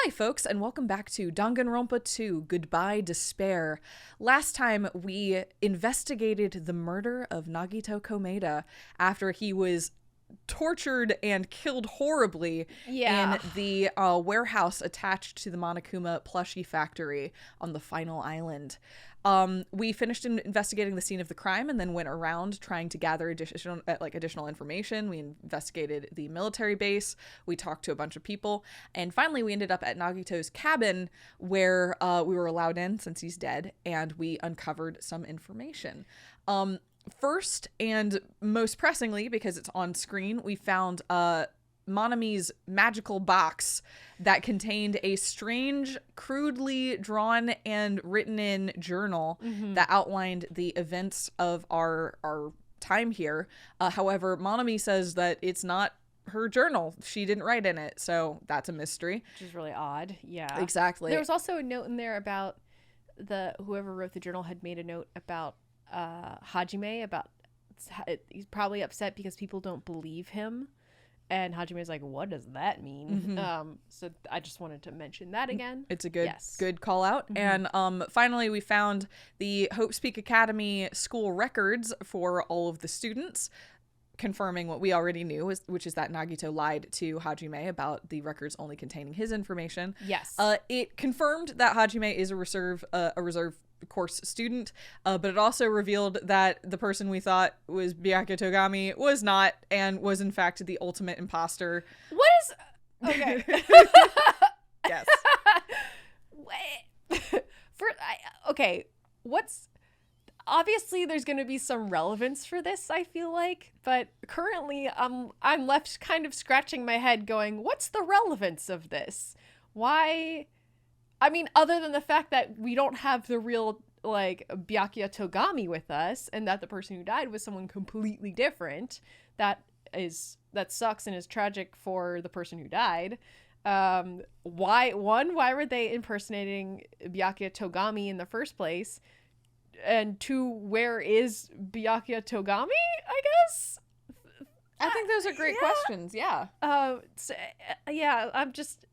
Hi folks, and welcome back to Danganronpa 2, Goodbye Despair. Last time we investigated the murder of Nagito Komeda after he was tortured and killed horribly in the warehouse attached to the Monokuma Plushie factory on the final island. We finished investigating the scene of the crime and then went around trying to gather additional information. We investigated the military base. We talked to a bunch of people. And finally, we ended up at Nagito's cabin where we were allowed in since he's dead. And we uncovered some information. First and most pressingly, because it's on screen, we found Monami's magical box that contained a strange, crudely drawn and written in journal that outlined the events of our time here. However, Monami says that it's not her journal. She didn't write in it, so that's a mystery. Which is really odd. Yeah. Exactly. There was also a note in there about whoever wrote the journal had made a note about Hajime, about he's probably upset because people don't believe him. And Hajime's like, what does that mean? So I just wanted to mention that again. It's a good call out. And finally, we found the Hope's Peak Academy school records for all of the students, confirming what we already knew, which is that Nagito lied to Hajime about the records only containing his information. Yes. It confirmed that Hajime is a reserve course student, but it also revealed that the person we thought was Byakuya Togami was not, and was in fact the ultimate imposter. What is okay? Yes. Wait. Okay. What's obviously there's going to be some relevance for this, I feel like, but currently I'm left kind of scratching my head, going, what's the relevance of this? Why? I mean, other than the fact that we don't have the real, like, Byakuya Togami with us, and that the person who died was someone completely different, that sucks and is tragic for the person who died. Why were they impersonating Byakuya Togami in the first place? And two, where is Byakuya Togami, I guess? I think those are great questions, yeah. I'm just,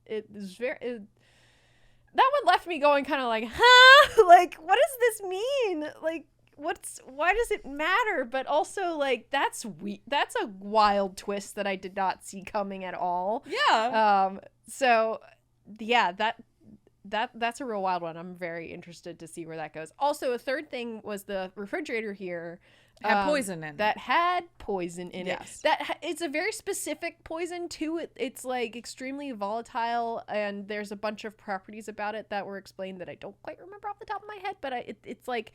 that one left me going kind of like, huh? Like, what does this mean? Like, why does it matter? But also, like, that's a wild twist that I did not see coming at all. Yeah. So, yeah, that's a real wild one. I'm very interested to see where that goes. Also, a third thing was the refrigerator here had poison in it. That had poison in it. Yes. It's a very specific poison too. It's like extremely volatile, and there's a bunch of properties about it that were explained that I don't quite remember off the top of my head. But it's like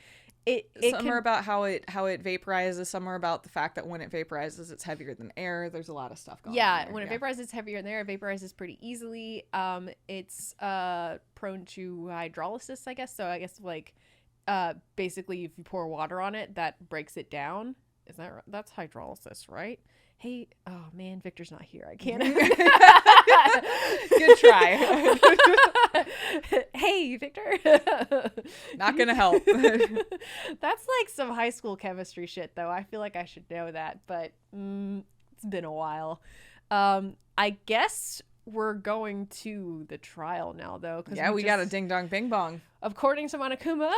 some are about how it vaporizes. Some are about the fact that when it vaporizes, it's heavier than air. There's a lot of stuff going on. Yeah, when it vaporizes, it's heavier than air. It vaporizes pretty easily. It's prone to hydrolysis, I guess. So I guess like. Basically, if you pour water on it, that breaks it down. Is that right? That's hydrolysis, right? Hey, oh man, Victor's not here. I can't. Good try. Hey, Victor. Not gonna help. That's like some high school chemistry shit, though. I feel like I should know that, but it's been a while. I guess we're going to the trial now, though. Yeah, we got a ding dong bing bong. According to Monokuma,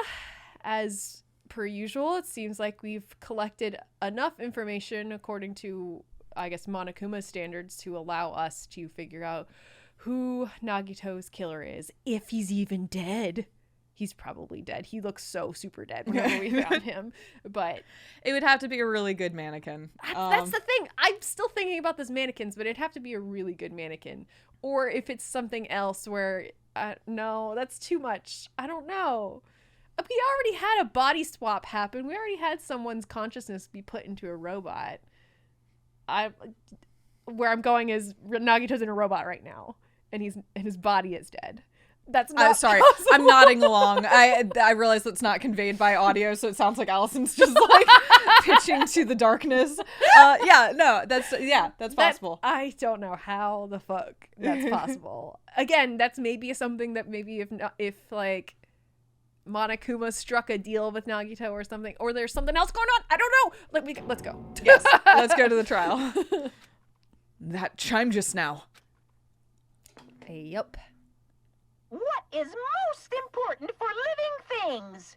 as per usual, it seems like we've collected enough information according to, I guess, Monokuma's standards to allow us to figure out who Nagito's killer is. If he's even dead. He's probably dead. He looks so super dead whenever we found him. But it would have to be a really good mannequin. That's the thing. I'm still thinking about those mannequins, but it'd have to be a really good mannequin. Or if it's something else where, no, that's too much. I don't know. We already had a body swap happen. We already had someone's consciousness be put into a robot. Where I'm going is Nagito's in a robot right now, and his body is dead. That's not sorry. possible. I'm nodding along. I realize that's not conveyed by audio, so it sounds like Allison's just like pitching to the darknance. That's possible. I don't know how the fuck that's possible. Again, that's maybe something that maybe if like Monokuma struck a deal with Nagito or something, or there's something else going on. I don't know. Let's go. Yes, let's go to the trial. That chime just now. Yep. what is most important for living things?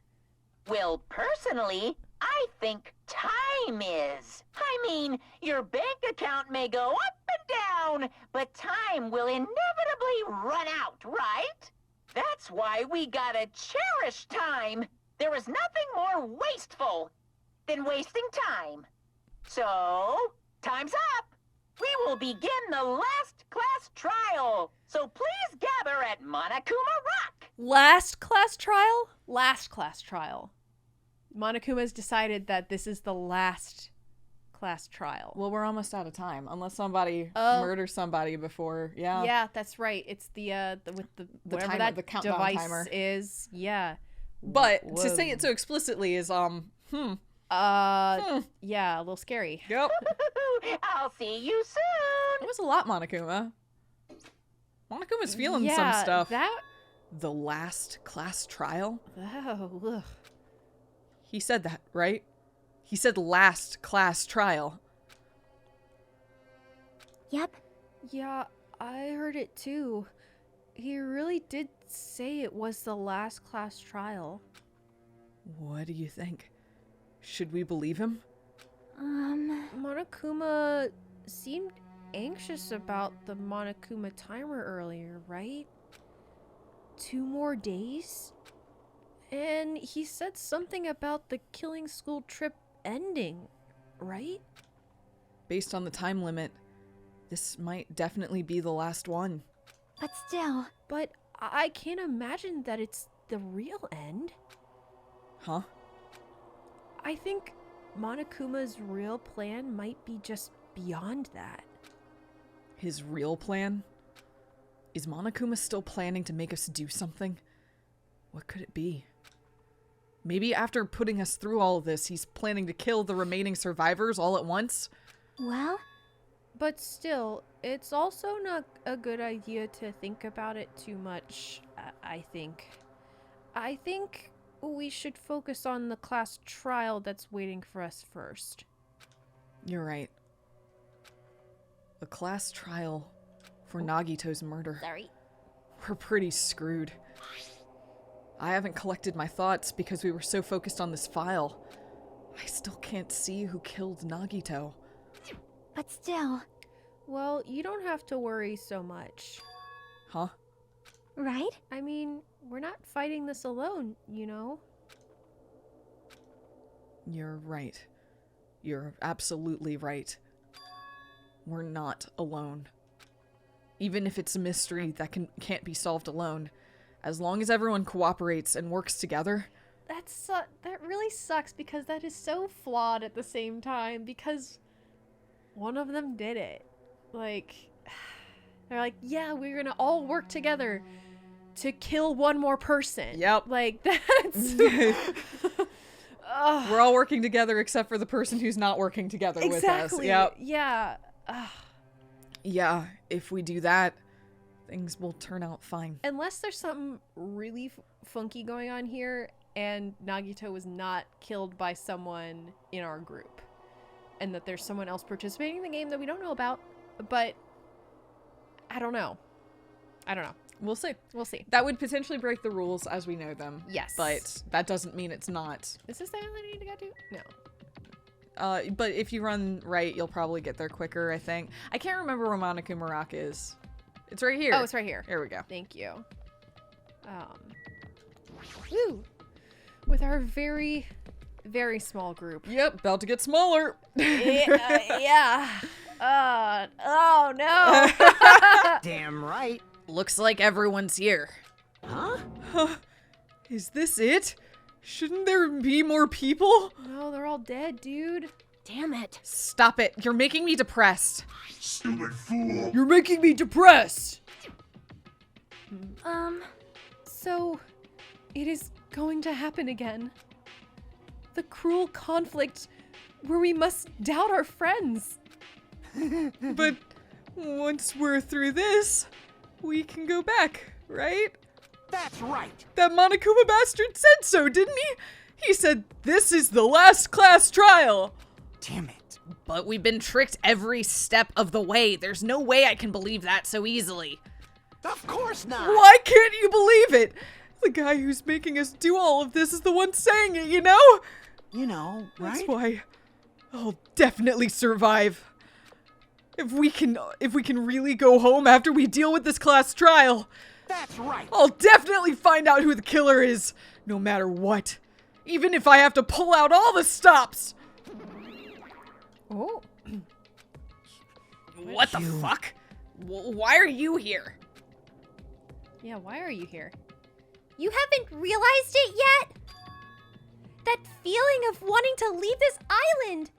Well, personally, I think time is. I mean, your bank account may go up and down, but time will inevitably run out, right? That's why we gotta cherish time. There is nothing more wasteful than wasting time. So, time's up. We will begin the last class trial. So please gather at Monokuma Rock. Last class trial? Last class trial. Monokuma's decided that this is the last class trial. Well, we're almost out of time, unless somebody murders somebody before. Yeah. Yeah, that's right. It's the with the whatever timer, that the countdown device timer. is. Yeah. But Whoa. to say it so explicitly is yeah, a little scary. Yep. I'll see you soon. It was a lot, Monokuma. Monokuma's feeling some Yeah, stuff. That. The last class trial? Oh, ugh. He said that, right? He said last class trial. Yep. Yeah, I heard it too. He really did say it was the last class trial. What do you think? Should we believe him? Monokuma seemed anxious about the Monokuma timer earlier, right? 2 more days? And he said something about the killing school trip ending, right? Based on the time limit, this might definitely be the last one. But still. But I can't imagine that it's the real end. Huh? I think Monokuma's real plan might be just beyond that. His real plan? Is Monokuma still planning to make us do something? What could it be? Maybe after putting us through all of this, he's planning to kill the remaining survivors all at once? Well, But still, it's also not a good idea to think about it too much, I think. I think we should focus on the class trial that's waiting for us first. You're right. A class trial for Nagito's murder. sorry. We're pretty screwed. I haven't collected my thoughts because we were so focused on this file. I still can't see who killed Nagito. But still, Well, you don't have to worry so much. Huh? right? I mean, we're not fighting this alone, you know? You're right. You're absolutely right. We're not alone. Even if it's a mystery that can't be solved alone, as long as everyone cooperates and works together. That really sucks because that is so flawed at the same time because one of them did it. Like, they're like, yeah, we're gonna all work together to kill one more person. Yep. Like, that's... Ugh. We're all working together except for the person who's not working together with us. Exactly. Yep. Yeah. Ugh. Yeah, if we do that, things will turn out fine. Unless there's something really funky going on here and Nagito was not killed by someone in our group and that there's someone else participating in the game that we don't know about, but I don't know. We'll see. We'll see. That would potentially break the rules as we know them. Yes. But that doesn't mean it's not. Is this the island I need to go to? No. But if you run right, you'll probably get there quicker, I think. I can't remember where Monokuma Rock is. It's right here. Oh, it's right here. Here we go. Thank you. Woo! With our very, very small group. Yep, about to get smaller. Yeah. Oh no. Damn right. Looks like everyone's here. Huh? Is this it? Shouldn't there be more people? No, they're all dead, dude. Damn it. Stop it. You're making me depressed. Stupid fool! You're making me depressed. So, it is going to happen again. The cruel conflict where we must doubt our friends. But once we're through this, we can go back, right? That's right. That Monokuma bastard said so, didn't he? He said this is the last class trial. Damn it. But we've been tricked every step of the way. There's no way I can believe that so easily. Of course not. Why can't you believe it? The guy who's making us do all of this is the one saying it, you know? You know, right? That's why I'll definitely survive. If we can really go home after we deal with this class trial, That's right. I'll definitely find out who the killer is, no matter what. Even if I have to pull out all the stops. Oh. What the fuck? Why are you here? Yeah, why are you here? You haven't realized it yet? That feeling of wanting to leave this island.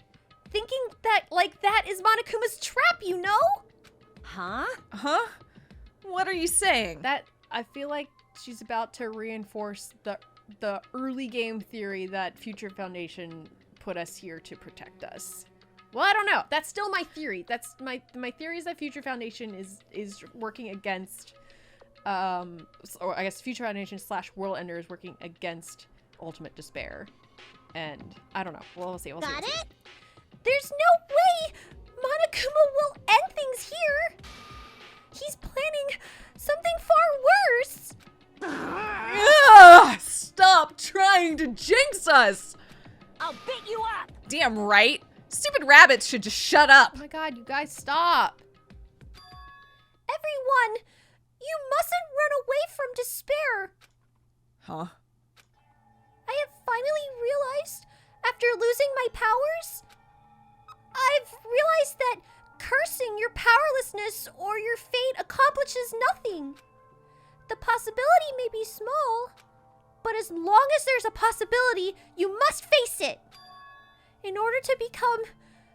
Thinking that, like, that is Monokuma's trap, you know? Huh? Huh? What are you saying? That I feel like she's about to reinforce the early game theory that Future Foundation put us here to protect us. Well, I don't know. That's still my theory. That's my theory is that Future Foundation is working against or I guess Future Foundation / World Ender is working against Ultimate Despair. And I don't know. We'll see. We'll see. Got We'll see. it? There's no way Monokuma will end things here. He's planning something far worse. Ugh, stop trying to jinx us! I'll beat you up! Damn right. Stupid rabbits should just shut up. Oh my god, you guys stop. Everyone, you mustn't run away from despair. Huh? I have finally realized, after losing my powers, I've realized that cursing your powerlessness or your fate accomplishes nothing. The possibility may be small, but as long as there's a possibility, you must face it. In order to become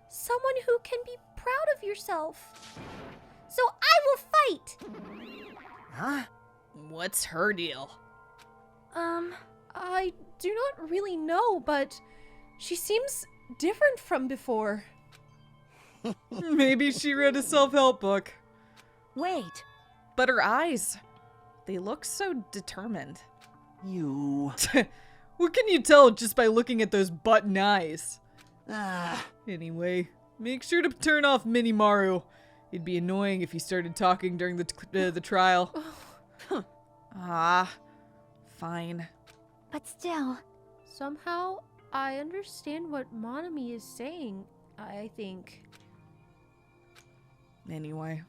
someone who can be proud of yourself. So I will fight. Huh? What's her deal? I do not really know, but she seems different from before. Maybe she read a self-help book. Wait. But her eyes, they look so determined. You. What can you tell just by looking at those button eyes? Ah. Anyway, make sure to turn off Minimaru. It'd be annoying if he started talking during the trial. Ah, fine. But still, Somehow, I understand what Monami is saying, I think. Anyway,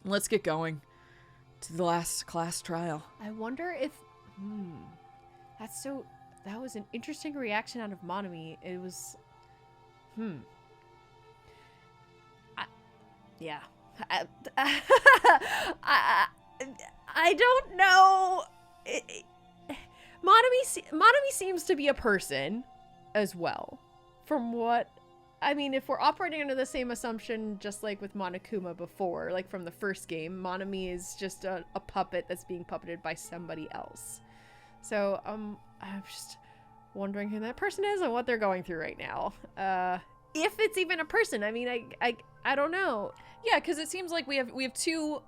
let's get going to the last class trial. I wonder if... That was an interesting reaction out of Monami. It was... Yeah. I don't know. Monami seems to be a person as well. From what... I mean, if we're operating under the same assumption, just like with Monokuma before, like from the first game, Monami is just a puppet that's being puppeted by somebody else. So, I'm just wondering who that person is and what they're going through right now. If it's even a person. I mean, I don't know. Yeah, because it seems like we have two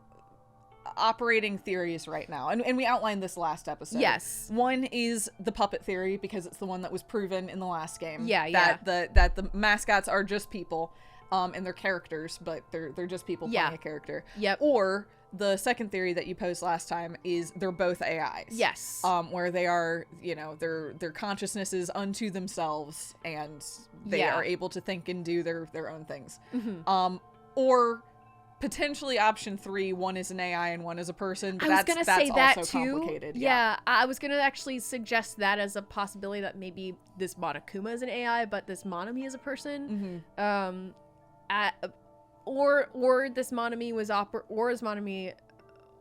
operating theories right now, and we outlined this last episode. Yes. One is the puppet theory, because it's the one that was proven in the last game. Yeah, that the mascots are just people, and they're characters, but they're just people playing a character. Yep. Or the second theory that you posed last time is they're both AIs. Yes. Where they are, their consciousness is unto themselves, and they are able to think and do their own things. Mm-hmm. Or potentially option 3, one is an AI and one is a person, but I was gonna say that also too. Complicated. Yeah, I was gonna actually suggest that as a possibility, that maybe this Monokuma is an AI, but this Monami is a person. Or this Monami was Monami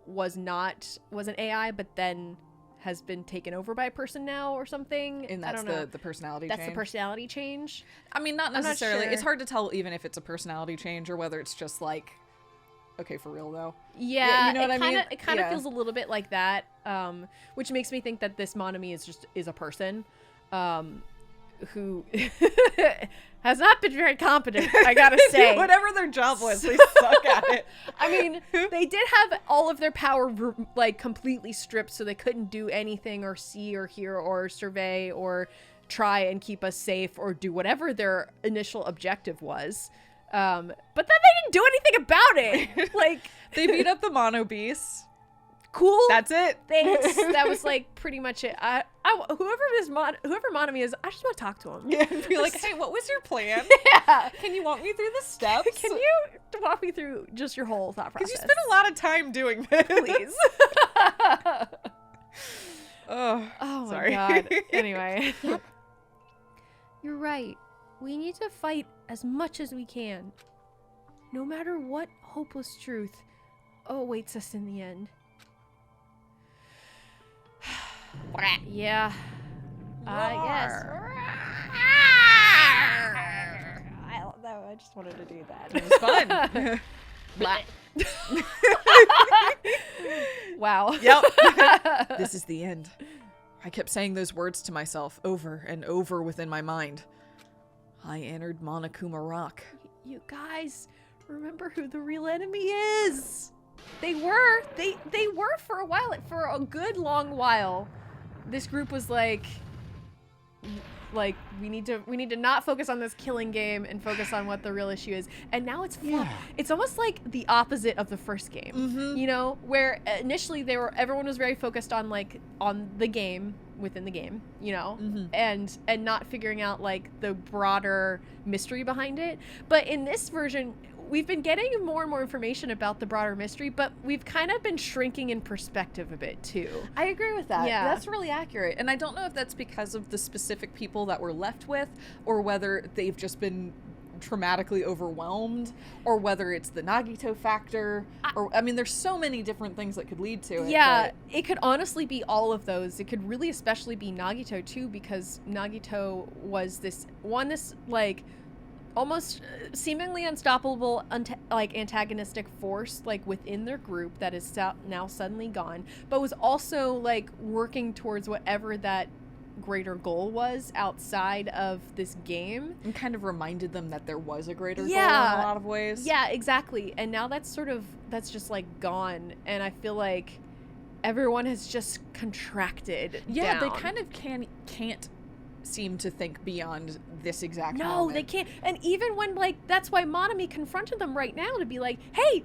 was an AI, but then has been taken over by a person now or something. And that's the personality change. That's the personality change. I mean, not I'm not necessarily. sure. It's hard to tell even if it's a personality change or whether it's just like, okay, for real though. Yeah, you know what I mean? It kind of feels a little bit like that, which makes me think that this Monami is a person, who has not been very competent, I gotta say. Whatever their job was, they suck at it. I mean, they did have all of their power like completely stripped, so they couldn't do anything or see or hear or survey or try and keep us safe or do whatever their initial objective was. But then they didn't do anything about it. Like, They beat up the mono beast. cool. That's it. Thanks. That was like pretty much it. Whoever Monami is, I just want to talk to him. Yeah, and be like, hey, what was your plan? Yeah. Can you walk me through the steps? Can you walk me through just your whole thought process? Because you spent a lot of time doing this. please. Oh, Oh my sorry. god. Anyway. You're right. We need to fight as much as we can. No matter what hopeless truth awaits us in the end. Yeah. I guess. I just wanted to do that. It was fun. Wow. Yep. This is the end. I kept saying those words to myself over and over within my mind. I entered Monokuma Rock. You guys, remember who the real enemy is. They were for a while, for a good long while. This group was like we need to not focus on this killing game and focus on what the real issue is. And now it's Yeah. It's almost like the opposite of the first game. Mm-hmm. You know, where initially everyone was very focused on the game within the game, you know, and not figuring out like the broader mystery behind it. But in this version, we've been getting more and more information about the broader mystery, but we've kind of been shrinking in perspective a bit too. I agree with that. Yeah. That's really accurate. And I don't know if that's because of the specific people that we're left with, or whether they've just been traumatically overwhelmed, or whether it's the Nagito factor, or I mean, there's so many different things that could lead to it. Yeah, it could honestly be all of those. It could really especially be Nagito too, because Nagito was this like almost seemingly unstoppable antagonistic force like within their group that is now suddenly gone, but was also like working towards whatever that greater goal was outside of this game, and kind of reminded them that there was a greater goal in a lot of ways. Yeah, exactly. And now that's just like gone, and I feel like everyone has just contracted Yeah, down. they kind of can't seem to think beyond this exact No, moment. they can't. And even when, like, that's why Monami confronted them right now to be like, hey,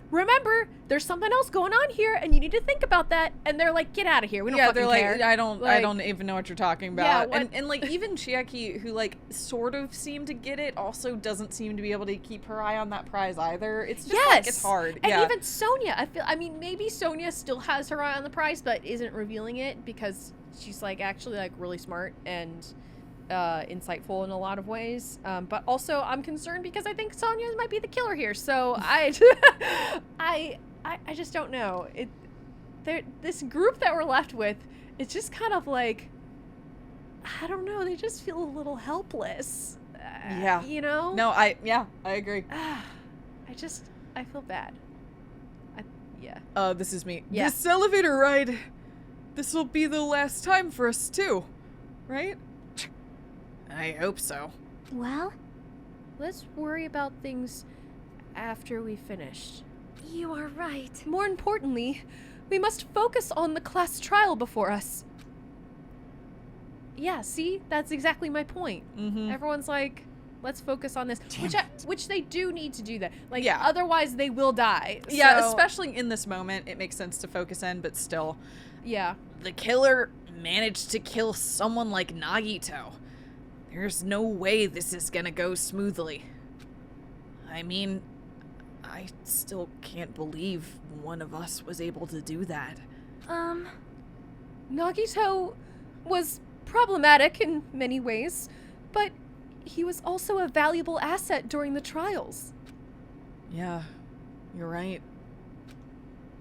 remember, there's something else going on here, and you need to think about that. And they're like, get out of here. We don't fucking they're like, care. I don't even know what you're talking about. Yeah, and like even Chiaki, who like sort of seemed to get it, also doesn't seem to be able to keep her eye on that prize either. It's just like, it's hard. And yeah. even Sonia, I mean, maybe Sonia still has her eye on the prize, but isn't revealing it because she's like actually like really smart and insightful in a lot of ways. But also I'm concerned because I think Sonia might be the killer here. So I just don't know. This group that we're left with, it's just kind of like, I don't know, they just feel a little helpless. Yeah. You know? No, I agree. I feel bad. This is me. Yeah. This elevator ride, this will be the last time for us too, right? I hope so. Well, Let's worry about things after we finished. you are right. More importantly, we must focus on the class trial before us. Yeah, see? That's exactly my point. Mm-hmm. Everyone's like, let's focus on this. Which they do need to do that. Like, Yeah. otherwise they will die. Yeah, So- especially in this moment, it makes sense to focus in, but still. Yeah. The killer managed to kill someone like Nagito. There's no way this is gonna go smoothly. I mean, I still can't believe one of us was able to do that. Nagito was problematic in many ways, but he was also a valuable asset during the trials. Yeah, you're right.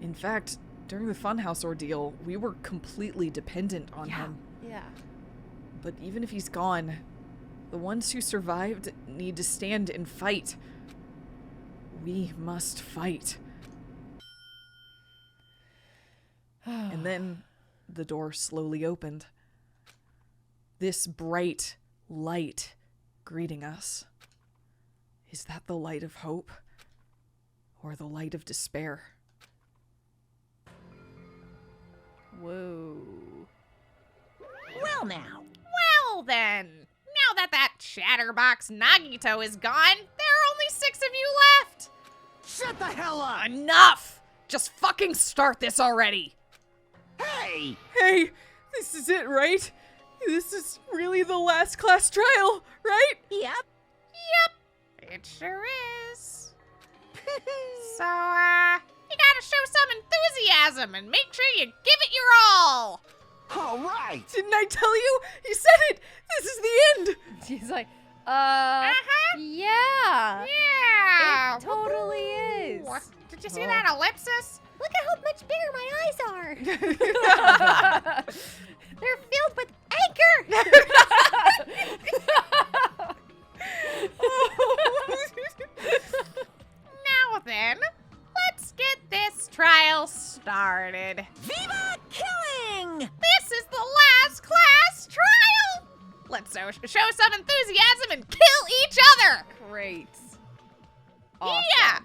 In fact, during the Funhouse ordeal, we were completely dependent on him. Yeah. But even if he's gone, the ones who survived need to stand and fight. We must fight. And then the door slowly opened. This bright light greeting us. Is that the light of hope? Or the light of despair? Whoa. Well now, Well then, now that chatterbox Nagito is gone, there are only 6 of you left. Shut the hell up! Enough! Just fucking start this already. Hey! Hey, this is it, right? This is really the last class trial, right? Yep. It sure is. So, you gotta show some enthusiasm and make sure you give it your all. All right! Didn't I tell you? You said it. This is the end. She's like, Yeah. Yeah. It totally is. Did you see that ellipsis? Look at how much bigger my eyes are. They're filled with anger. Now then, let's get this trial started. Viva killing! This is the last class trial. Let's show some enthusiasm and kill each other. great. Awesome. Yeah.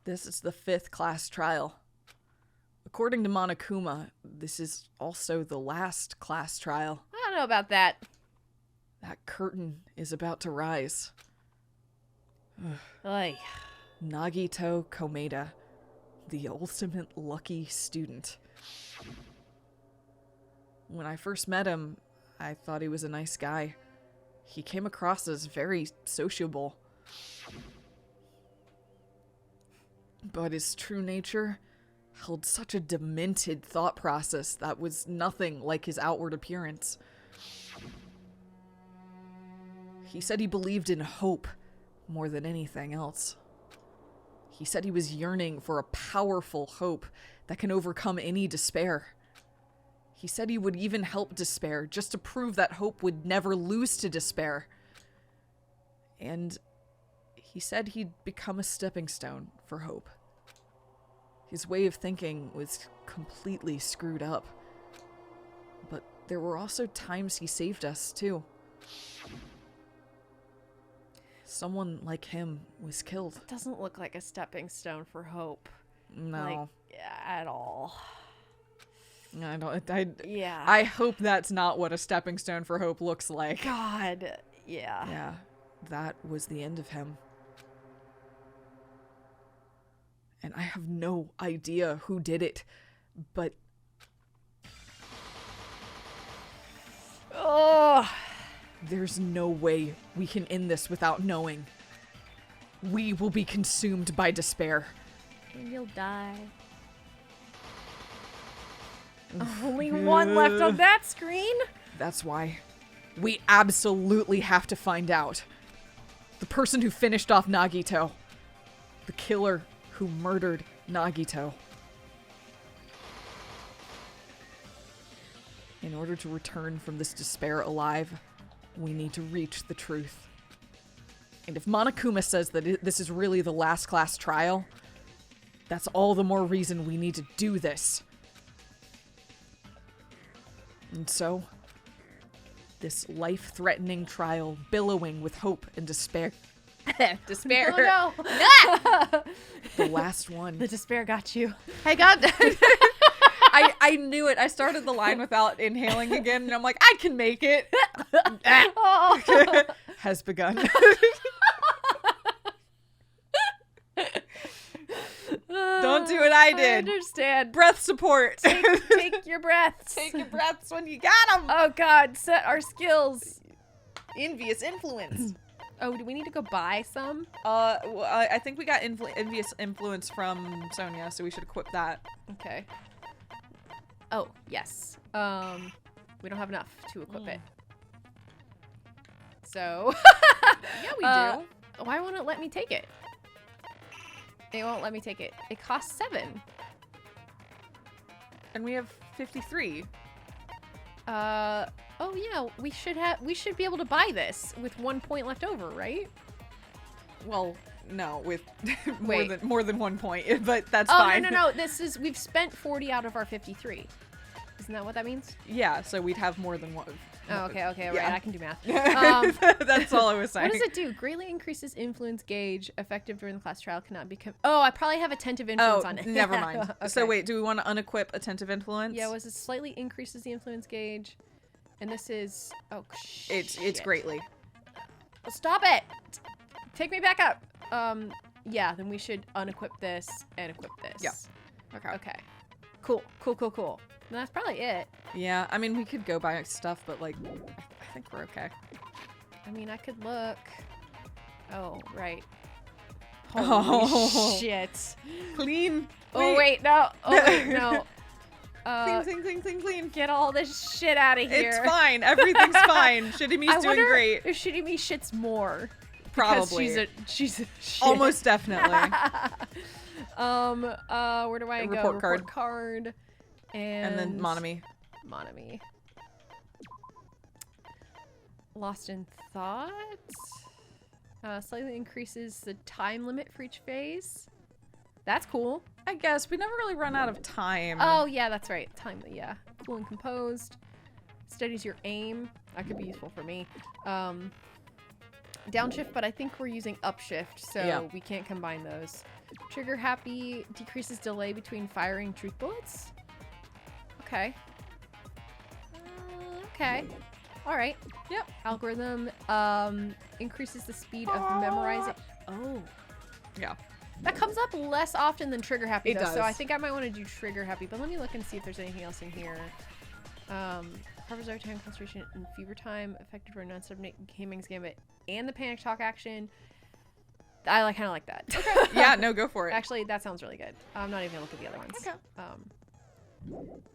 This is the 5th class trial. According to Monokuma, this is also the last class trial. I don't know about that. That curtain is about to rise. Like, Nagito Komeda, the ultimate lucky student. When I first met him, I thought he was a nice guy. He came across as very sociable. But his true nature held such a demented thought process that was nothing like his outward appearance. He said he believed in hope more than anything else. He said he was yearning for a powerful hope that can overcome any despair. He said he would even help despair just to prove that hope would never lose to despair. And he said he'd become a stepping stone for hope. His way of thinking was completely screwed up. But there were also times he saved us, too. Someone like him was killed. doesn't look like a stepping stone for hope. No. Like, at all. I don't. Yeah. I hope that's not what a stepping stone for hope looks like. God. Yeah. Yeah, that was the end of him. And I have no idea who did it, but Oh. there's no way we can end this without knowing. We will be consumed by despair. And you'll die. Only one left on that screen. That's why we absolutely have to find out. The person who finished off Nagito. The killer who murdered Nagito. In order to return from this despair alive, we need to reach the truth. And if Monokuma says that this is really the last class trial, that's all the more reason we need to do this. And so, this life-threatening trial billowing with hope and despair. Despair. Oh no. The last one. The despair got you. I got I knew it. I started the line without inhaling again, and I'm like, I can make it. Oh. Has begun. Don't do what I I did. understand. Breath support. Take your breaths. Take your breaths when you got them. Oh God, set our skills. Envious influence. Oh, do we need to go buy some? Well, I think we got envious influence from Sonia, so we should equip that. Okay. Oh, yes. We don't have enough to equip it. So. Yeah, we do. Why won't it let me take it? It won't let me take it. It costs 7. And we have 53. Oh yeah, we should be able to buy this with 1 point left over, right? Well, no, with Wait. more than 1 point, but that's Oh, fine. no. We've spent 40 out of our 53. Isn't that what that means? Yeah, so we'd have more than one. Oh, okay, right. Yeah. I can do math. That's all I was saying. What does it do? Greatly increases influence gauge. Effective during the class trial cannot become. Oh, I probably have attentive influence on it. Never mind. So Okay. wait, do we want to unequip attentive influence? Yeah, was it slightly increases the influence gauge, and this is It's shit. greatly. Stop it! Take me back up. Yeah, then we should unequip this and equip this. Yeah. Okay. Okay. Cool. And that's probably it. Yeah, I mean, we could go buy stuff, but, like, I think we're okay. I mean, I could look. Oh, right. Holy shit. Clean. Oh, wait, no. Oh, wait, no. Clean. Get all this shit out of here. It's fine. Everything's fine. Shitty Me's doing great. If Shitty Me shits more. Probably. Because she's a shit. Almost definitely. Where do I go? Report card. And then Monami. Lost in Thought. Slightly increases the time limit for each phase. That's cool. I guess. We never really run out of time. Oh, yeah, that's right. Time, yeah. Cool and composed. Steadies your aim. That could be useful for me. Downshift, but I think we're using upshift, so we can't combine those. Trigger happy decreases delay between firing truth bullets. Okay. Okay. All right. Yep. Algorithm increases the speed of memorizing. Oh. Yeah. That comes up less often than trigger happy, It though, does. so I think I might want to do trigger happy, but let me look and see if there's anything else in here. Covers over time, concentration, and fever time, affected for non-stop gaming's gambit, and the panic talk action. I kind of like that. Okay. Yeah, no, go for it. Actually, that sounds really good. I'm not even gonna look at the other ones. Okay.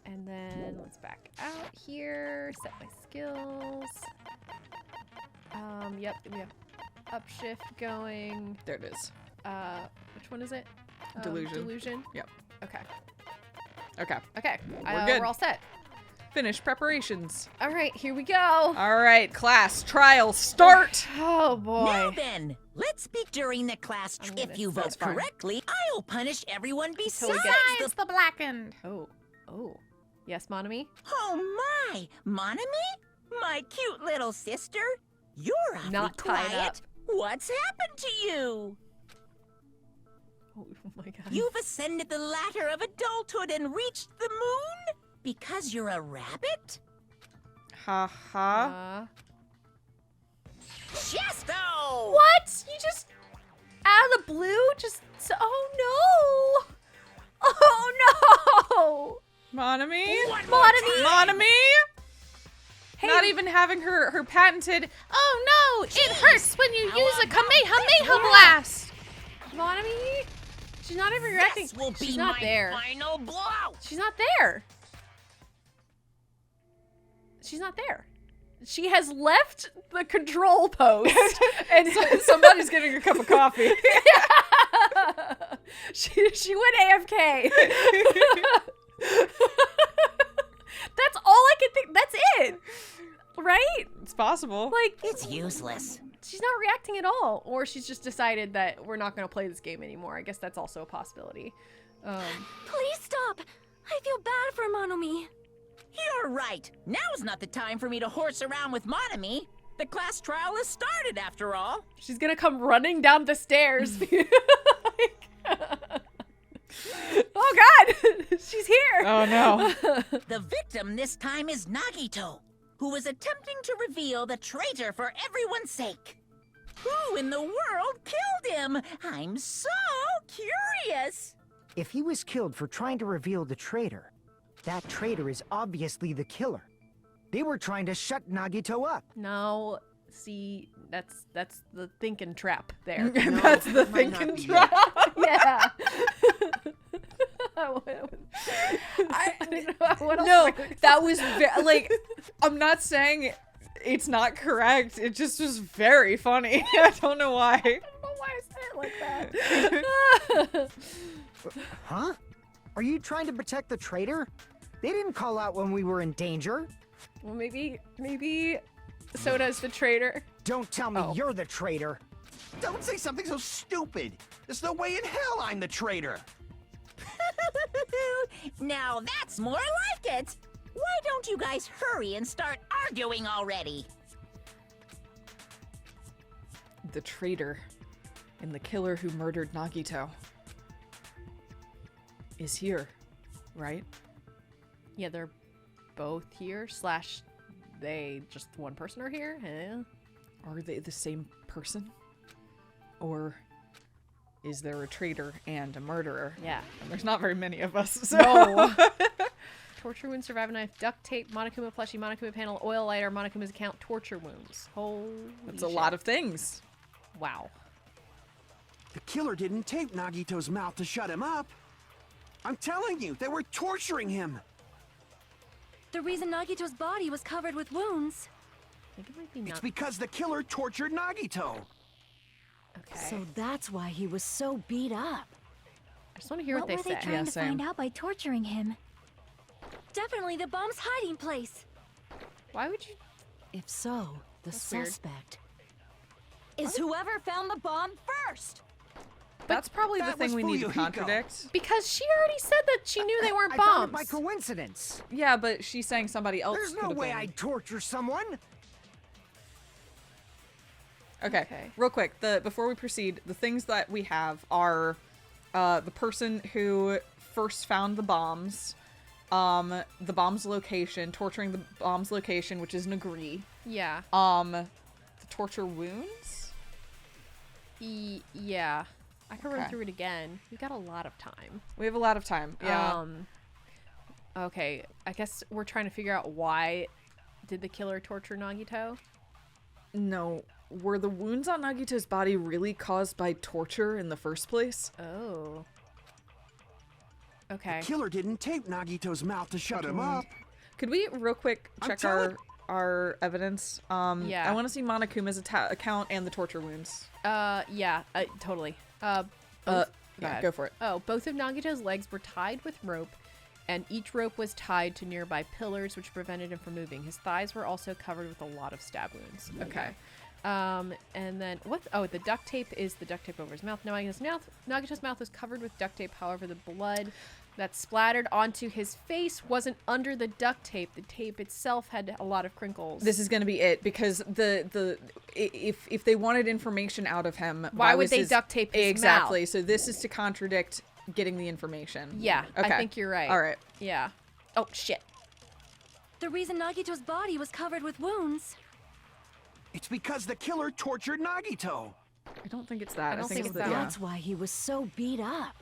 And then let's back out here. Set my skills. Yep, we have upshift going. There it is. Which one is it? Delusion. Yep. Okay. Okay. We're good. We're all set. Finish preparations. All right, here we go. All right, class, trial, start. Oh boy. Now then, let's speak during the class. If you vote That's fine. correctly, I'll punish everyone besides get- the... the blackened. Oh. Yes, Monami? Oh my! Monami? My cute little sister? You're awfully Not tied quiet. up. What's happened to you? Oh my god. You've ascended the ladder of adulthood and reached the moon? Because you're a rabbit? Ha ha. Chesto! What? You just out of the blue? Oh no! Oh no! Monami? Monami! Hey, Not even having her patented, oh no, it hurts when you use a Kamehameha blast. Monami? She's not even reacting. This will be She's not my there. final blow! She's not there. She's not there. She has left the control post. And somebody's getting a cup of coffee. She went AFK. That's all I can think. That's it. Right? It's possible. Like, It's useless. she's not reacting at all. Or she's just decided that we're not going to play this game anymore. I guess that's also a possibility. Please stop. I feel bad for Monomi. You're right. Now's not the time for me to horse around with Monami. The class trial has started, after all. She's going to come running down the stairs. Oh, God. She's here. Oh no. The victim this time is Nagito, who was attempting to reveal the traitor for everyone's sake. Who in the world killed him? I'm so curious. If he was killed for trying to reveal the traitor, that traitor is obviously the killer. They were trying to shut Nagito up. No, see, that's the thinking trap there. That's the might not thinking be trap. Yeah. What else No, am I- that was like, I'm not saying it's not correct. It just was very funny. I don't know why. I don't know why I said it like that. Huh? Are you trying to protect the traitor? They didn't call out when we were in danger. Well, maybe Soda's the traitor. Don't tell me Oh. you're the traitor. Don't say something so stupid. There's no way in hell I'm the traitor. Now that's more like it. Why don't you guys hurry and start arguing already? The traitor and the killer who murdered Nagito is here, right? Yeah, they're both here. / they just one person are here. Huh? Are they the same person? Or is there a traitor and a murderer? Yeah. And there's not very many of us. So. No. Torture wounds, survivor knife, duct tape, Monokuma plushie, Monokuma panel, oil lighter, Monokuma's account, torture wounds. Holy That's a shit. lot of things. Wow. The killer didn't tape Nagito's mouth to shut him up. I'm telling you, they were torturing him. The reason Nagito's body was covered with wounds. I think it might be It's not. because the killer tortured Nagito. Okay. So that's why he was so beat up. I just want to hear what they were say. they trying to same. find out by torturing him? Definitely the bomb's hiding place. Why would you? If so, the That's weird. suspect is whoever found the bomb first. That's probably the that thing was we need to Fuyuhiko. contradict. Because she already said that she knew they weren't I bombs. found it by coincidence. Yeah, but she's saying somebody else. There's no could've way been. I'd torture someone. Okay. Okay. Real quick, before we proceed, the things that we have are the person who first found the bombs, the bomb's location, torturing the bomb's location, which is Nagri. Yeah. The torture wounds. Yeah. I can run Okay. through it again. We've got a lot of time. We have a lot of time. Yeah. Okay. I guess we're trying to figure out why did the killer torture Nagito? No. Were the wounds on Nagito's body really caused by torture in the first place? Oh. Okay. The killer didn't tape Nagito's mouth to shut him up. Could we real quick I'm check telling- our evidence? Yeah. I want to see Monokuma's account and the torture wounds. Yeah. Totally. Yeah, ahead. go for it. Oh, both of Nagito's legs were tied with rope, and each rope was tied to nearby pillars, which prevented him from moving. His thighs were also covered with a lot of stab wounds. Okay. And then what? Oh, the duct tape is the duct tape over his mouth. No, Nagito's mouth was covered with duct tape. However, the blood that splattered onto his face wasn't under the duct tape. The tape itself had a lot of crinkles. This is going to be it because if they wanted information out of him, Why would was they his- duct tape his exactly? mouth? So this is to contradict getting the information. Yeah, Okay. I think you're right. All right. Yeah. Oh shit. The reason Nagito's body was covered with wounds. It's because the killer tortured Nagito. I don't think it's that. I don't think it's it's the, that. yeah. That's why he was so beat up.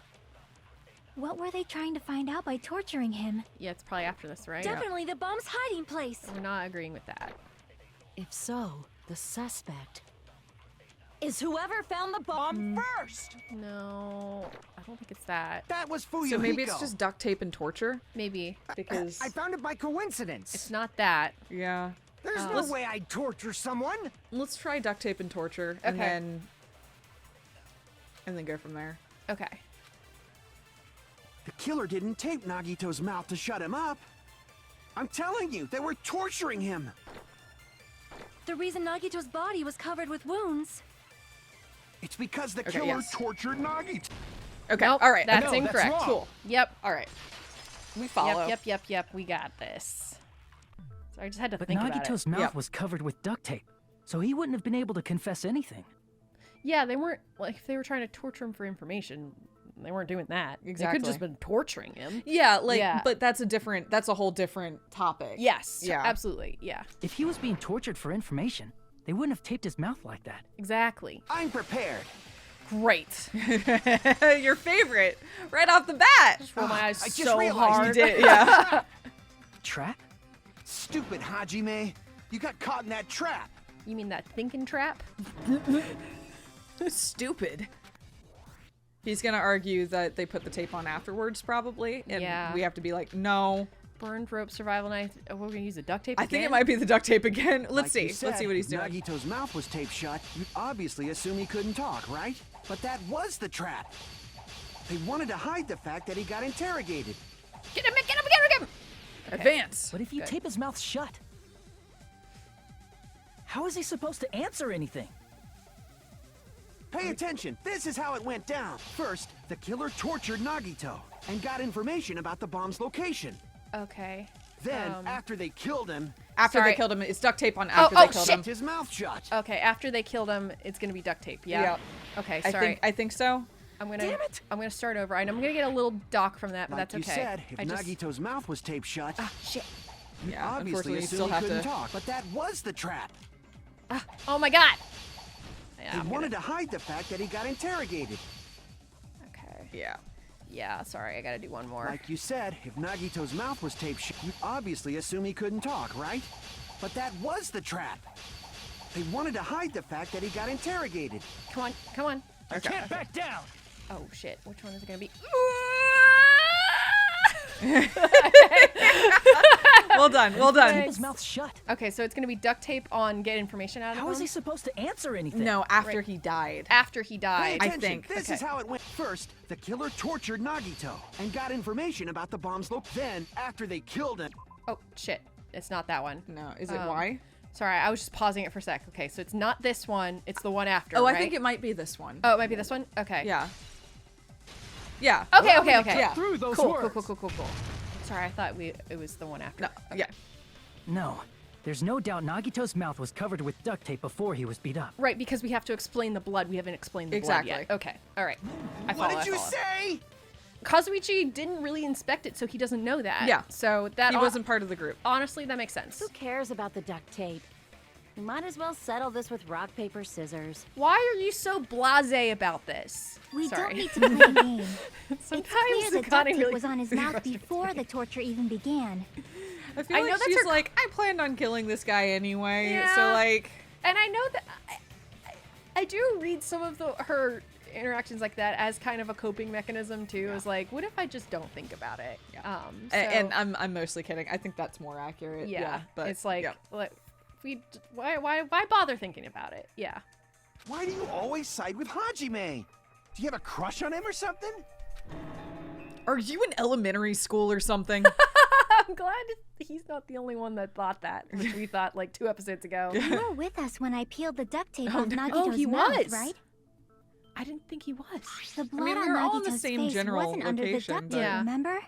What were they trying to find out by torturing him? Yeah, it's probably after this, right? Definitely the bomb's hiding place. We're not agreeing with that. If so, the suspect is whoever found the bomb first. No, I don't think it's that. That was Fuyuhiko. So maybe it's just duct tape and torture Maybe. because I found it by coincidence. It's not that. yeah. There's no way I'd torture someone. Let's try duct tape and torture and Okay. then go from there. Okay. The killer didn't tape Nagito's mouth to shut him up. I'm telling you, they were torturing him. The reason Nagito's body was covered with wounds. It's because the Okay, killer yes. tortured Nagito. Okay. Nope, All right. that's No, that's incorrect. wrong. Cool. Yep. All right. We follow. Yep. We got this. So I just had to But think about it. Nagito's mouth Yeah. was covered with duct tape, so he wouldn't have been able to confess anything. Yeah, they weren't like if they were trying to torture him for information, they weren't doing that. They could have Exactly. just been torturing him. Yeah, Yeah. but that's a whole different topic. Yes. Yeah. Absolutely. Yeah. If he was being tortured for information, they wouldn't have taped his mouth like that. Exactly. I'm prepared. Great. Your favorite, right off the bat. Just roll my eyes I just so realized hard. You did, yeah. Trap? Stupid Hajime. You got caught in that trap. You mean that thinking trap? Stupid. He's gonna argue that they put the tape on afterwards, probably, and Yeah. we have to be like, no. Burned rope, survival knife. Oh, we're gonna use the duct tape. I think it again? might be the duct tape again. Let's Like see. you said, Let's see what he's if doing. Nagito's mouth was taped shut, you'd obviously assume he couldn't talk, right? But that was the trap. They wanted to hide the fact that he got interrogated. Get him! Advance. But if you tape his mouth shut, how is he supposed to answer anything? Pay attention. This is how it went down. First, the killer tortured Nagito and got information about the bomb's location. Okay. Then, after they killed him, After Sorry. they killed him, it's duct tape on after oh, they killed shit. him. his mouth shut. Okay, after they killed him, it's gonna be duct tape. Yeah. Yep. Okay, I sorry. think so. I'm gonna. Damn it. I'm gonna start over. And I'm gonna get a little dock from that, but Like that's you okay. said, if I just. Nagito's mouth was taped shut, Shit. you'd Yeah, obviously unfortunately, you assume still he have couldn't to- talk. But that was the trap. Oh my god. Yeah, They I'm wanted to hide the fact that he got interrogated. Yeah. Yeah, sorry, I gotta do one more. Like you said, if Nagito's mouth was taped shut, you'd obviously assume he couldn't talk, right? But that was the trap. They wanted to hide the fact that he got interrogated. Come on, come on. I can't back down. Oh shit, which one is it gonna be? Well done, well done. Okay. His mouth shut. Okay, so it's gonna be duct tape on get information out of him. How is he supposed to answer anything? No, after he died. After he Pay died. attention. think. This is how it went. First, the killer tortured Nagito and got information about the bomb's location. Then, after they killed him, Oh shit, it's not that one. No, is it why? Sorry, I was just pausing it for a sec. Okay, so it's not this one, it's the one after, Oh, right? I think it might be this one. Oh, it might be this one? Okay. Yeah. Yeah. Okay, okay, okay. Yeah. Through those Cool, words. cool. Sorry, I thought it was the one after. No, Okay. yeah. No. There's no doubt Nagito's mouth was covered with duct tape before he was beat up. Right, because we have to explain the blood. We haven't explained the blood yet. Exactly. Okay, all right. I what follow, did you I follow. say? Kazuichi didn't really inspect it, so he doesn't know that. Yeah. So that He wasn't part of the group. honestly, that makes sense. Who cares about the duct tape? We might as well settle this with rock, paper, scissors. Why are you so blasé about this? We Sorry. don't need to play a game. Sometimes It's clear it that duct kinda tape really was on his mouth frustrates before me. the torture even began. I feel I like know that's she's her- like, I planned on killing this guy anyway. So Yeah. like, And I know that I do read some of her interactions like that as kind of a coping mechanism too. Is like, what if I just don't think about it? Yeah. So, and I'm mostly kidding. I think that's more accurate. yeah, but it's like, yeah. why bother thinking about it? Yeah. Why do you always side with Hajime? Do you have a crush on him or something? Are you in elementary school or something? I'm glad he's not the only one that thought that, which we thought like 2 episodes ago. You were with us when I peeled the duct tape off Nagito's Oh, he mouth, was. right? I didn't think he was. The blood mean, we on were all in the Nagito's same face general wasn't under the location, duct but- tape, Yeah. remember?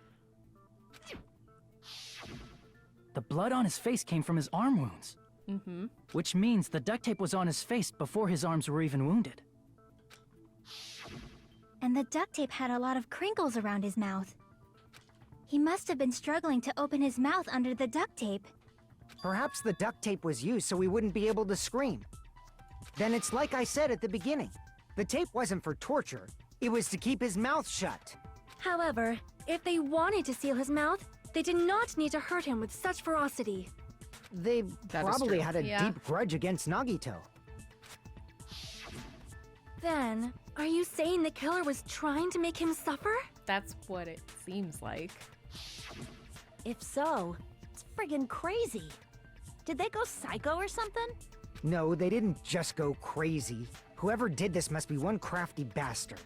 The blood on his face came from his arm wounds. Mm-hmm. Which means the duct tape was on his face before his arms were even wounded. And the duct tape had a lot of crinkles around his mouth. He must have been struggling to open his mouth under the duct tape. Perhaps the duct tape was used so he wouldn't be able to scream. Then it's like I said at the beginning. The tape wasn't for torture. It was to keep his mouth shut. However, if they wanted to seal his mouth, they did not need to hurt him with such ferocity. They That is probably true. had a Yeah. deep grudge against Nagito. Then, are you saying the killer was trying to make him suffer? That's what it seems like. If so, it's friggin' crazy. Did they go psycho or something? No, they didn't just go crazy. Whoever did this must be one crafty bastard.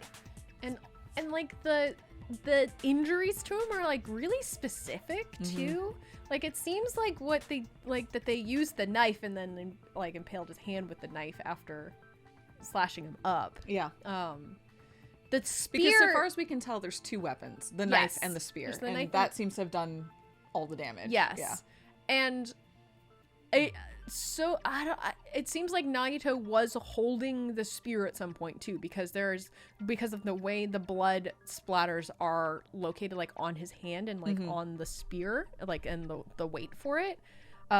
And like the injuries to him are like really specific too. Like it seems like what they like that they used the knife and then like impaled his hand with the knife after slashing him up. Yeah. The spear. Because so far as we can tell, there's 2 weapons: the knife Yes. and the spear, There's the and knife that and- seems to have done all the damage. Yes. Yeah. And it seems like Nagito was holding the spear at some point too, because of the way the blood splatters are located like on his hand and like on the spear, like and the weight for it.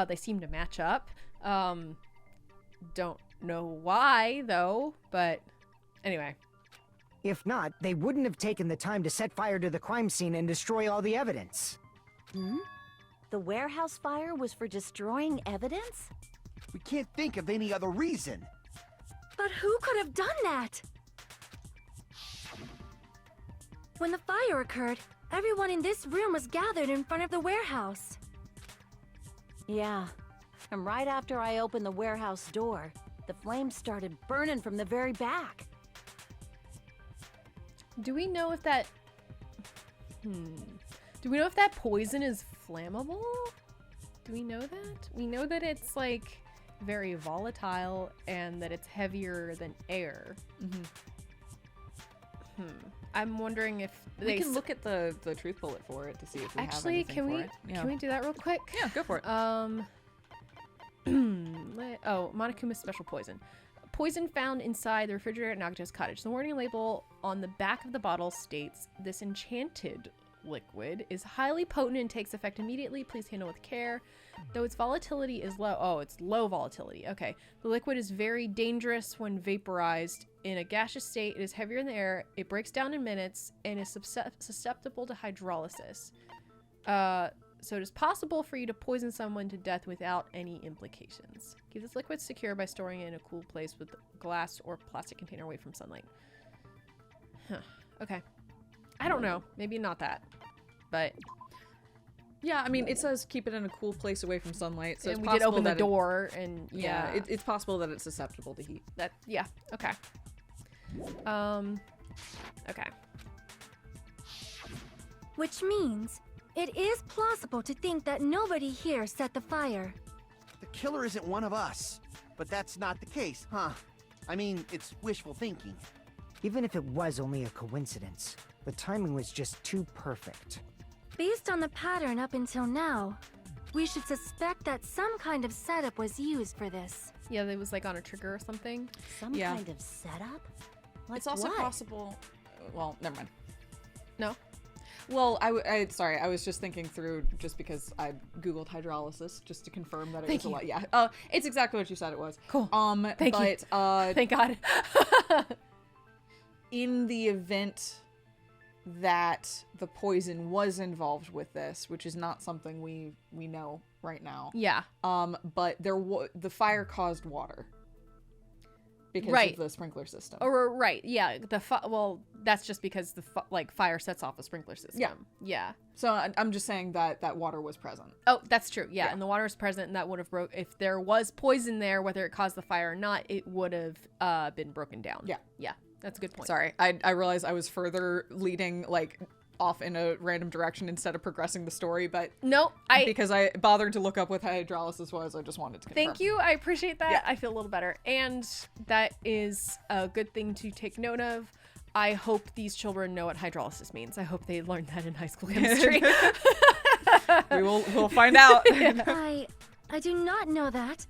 They seem to match up. Don't know why though, but anyway. If not, they wouldn't have taken the time to set fire to the crime scene and destroy all the evidence. The warehouse fire was for destroying evidence? We can't think of any other reason. But who could have done that? When the fire occurred, everyone in this room was gathered in front of the warehouse. Yeah. And right after I opened the warehouse door, the flames started burning from the very back. Do we know if that poison is flammable? Do we know that? We know that it's like very volatile and that it's heavier than air. I'm wondering if We can look at the truth bullet for it to see if we actually have anything for it. Yeah. can we do that real quick? Yeah, go for it. Monokuma's special poison. Poison found inside the refrigerator at Nagito's cottage. The warning label on the back of the bottle states, "This enchanted liquid is highly potent and takes effect immediately. Please handle with care. Though its volatility is low. Oh, it's low volatility. Okay. The liquid is very dangerous when vaporized. In a gaseous state, it is heavier in the air. It breaks down in minutes and is susceptible to hydrolysis. So it is possible for you to poison someone to death without any implications. Keep this liquid secure by storing it in a cool place with glass or plastic container away from sunlight. Huh. Okay. I don't know. Maybe not that. But yeah, I mean, it says keep it in a cool place away from sunlight. So and it's we did possible open the that door, and yeah, it's possible that it's susceptible to heat. That yeah. Okay. Okay. Which means it is plausible to think that nobody here set the fire. The killer isn't one of us. But that's not the case, huh? I mean, it's wishful thinking. Even if it was only a coincidence, the timing was just too perfect. Based on the pattern up until now, we should suspect that some kind of setup was used for this. Yeah, it was like on a trigger or something. Some kind of setup? Like It's also what? possible. Well, never mind. No. Well, sorry, I was just thinking through just because I googled hydrolysis just to confirm that it was a lot. Yeah. It's exactly what you said it was. Cool. Thank you. Thank God. In the event that the poison was involved with this, which is not something we know right now. Yeah. But the fire caused water. Because of the sprinkler system. Or right, yeah. Well, that's just because the fire sets off a sprinkler system. Yeah. Yeah. So I'm just saying that water was present. Oh, that's true. Yeah, and the water was present, and that would have if there was poison there, whether it caused the fire or not, it would have been broken down. Yeah. Yeah. That's a good point. Sorry, I realized I was further leading off in a random direction instead of progressing the story, but no, because I bothered to look up what hydrolysis was, I just wanted to confirm. Thank you. I appreciate that. Yeah. I feel a little better, and that is a good thing to take note of. I hope these children know what hydrolysis means. I hope they learned that in high school chemistry. We'll find out. I do not know that,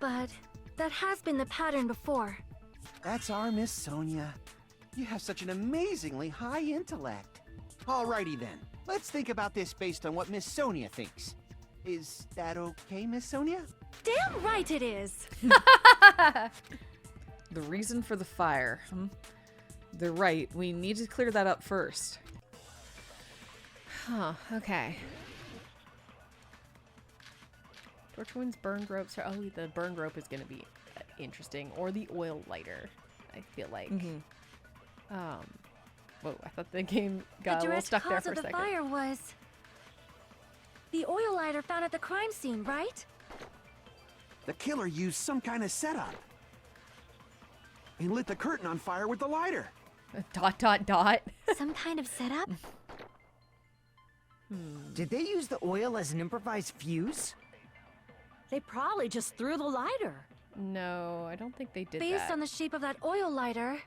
but that has been the pattern before. That's our Miss Sonia. You have such an amazingly high intellect. Alrighty then, let's think about this based on what Miss Sonia thinks. Is that okay, Miss Sonia? Damn right it is! The reason for the fire. They're right. We need to clear that up first. Huh, okay. Torchwood's burned ropes. Oh, the burned rope is going to be interesting. Or the oil lighter, I feel like. Whoa, I thought the game got a little stuck there for a second. The fire was the oil lighter found at the crime scene, right? The killer used some kind of setup. He lit the curtain on fire with the lighter. ... Some kind of setup? Did they use the oil as an improvised fuse? They probably just threw the lighter. No, I don't think they did that. Based on the shape of that oil lighter,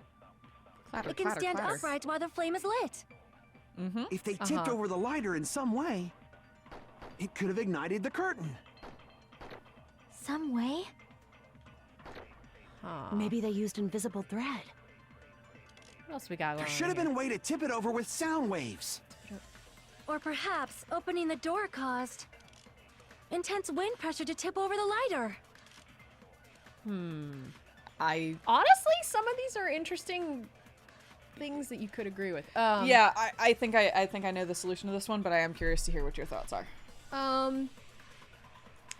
it can stand upright while the flame is lit. If they tipped over the lighter in some way, it could have ignited the curtain. Some way? Maybe they used invisible thread. What else we got going on There should have been a way to tip it over with sound waves. Or perhaps opening the door caused intense wind pressure to tip over the lighter. Honestly, some of these are interesting things that you could agree with. Yeah, I think I know the solution to this one, but I am curious to hear what your thoughts are. I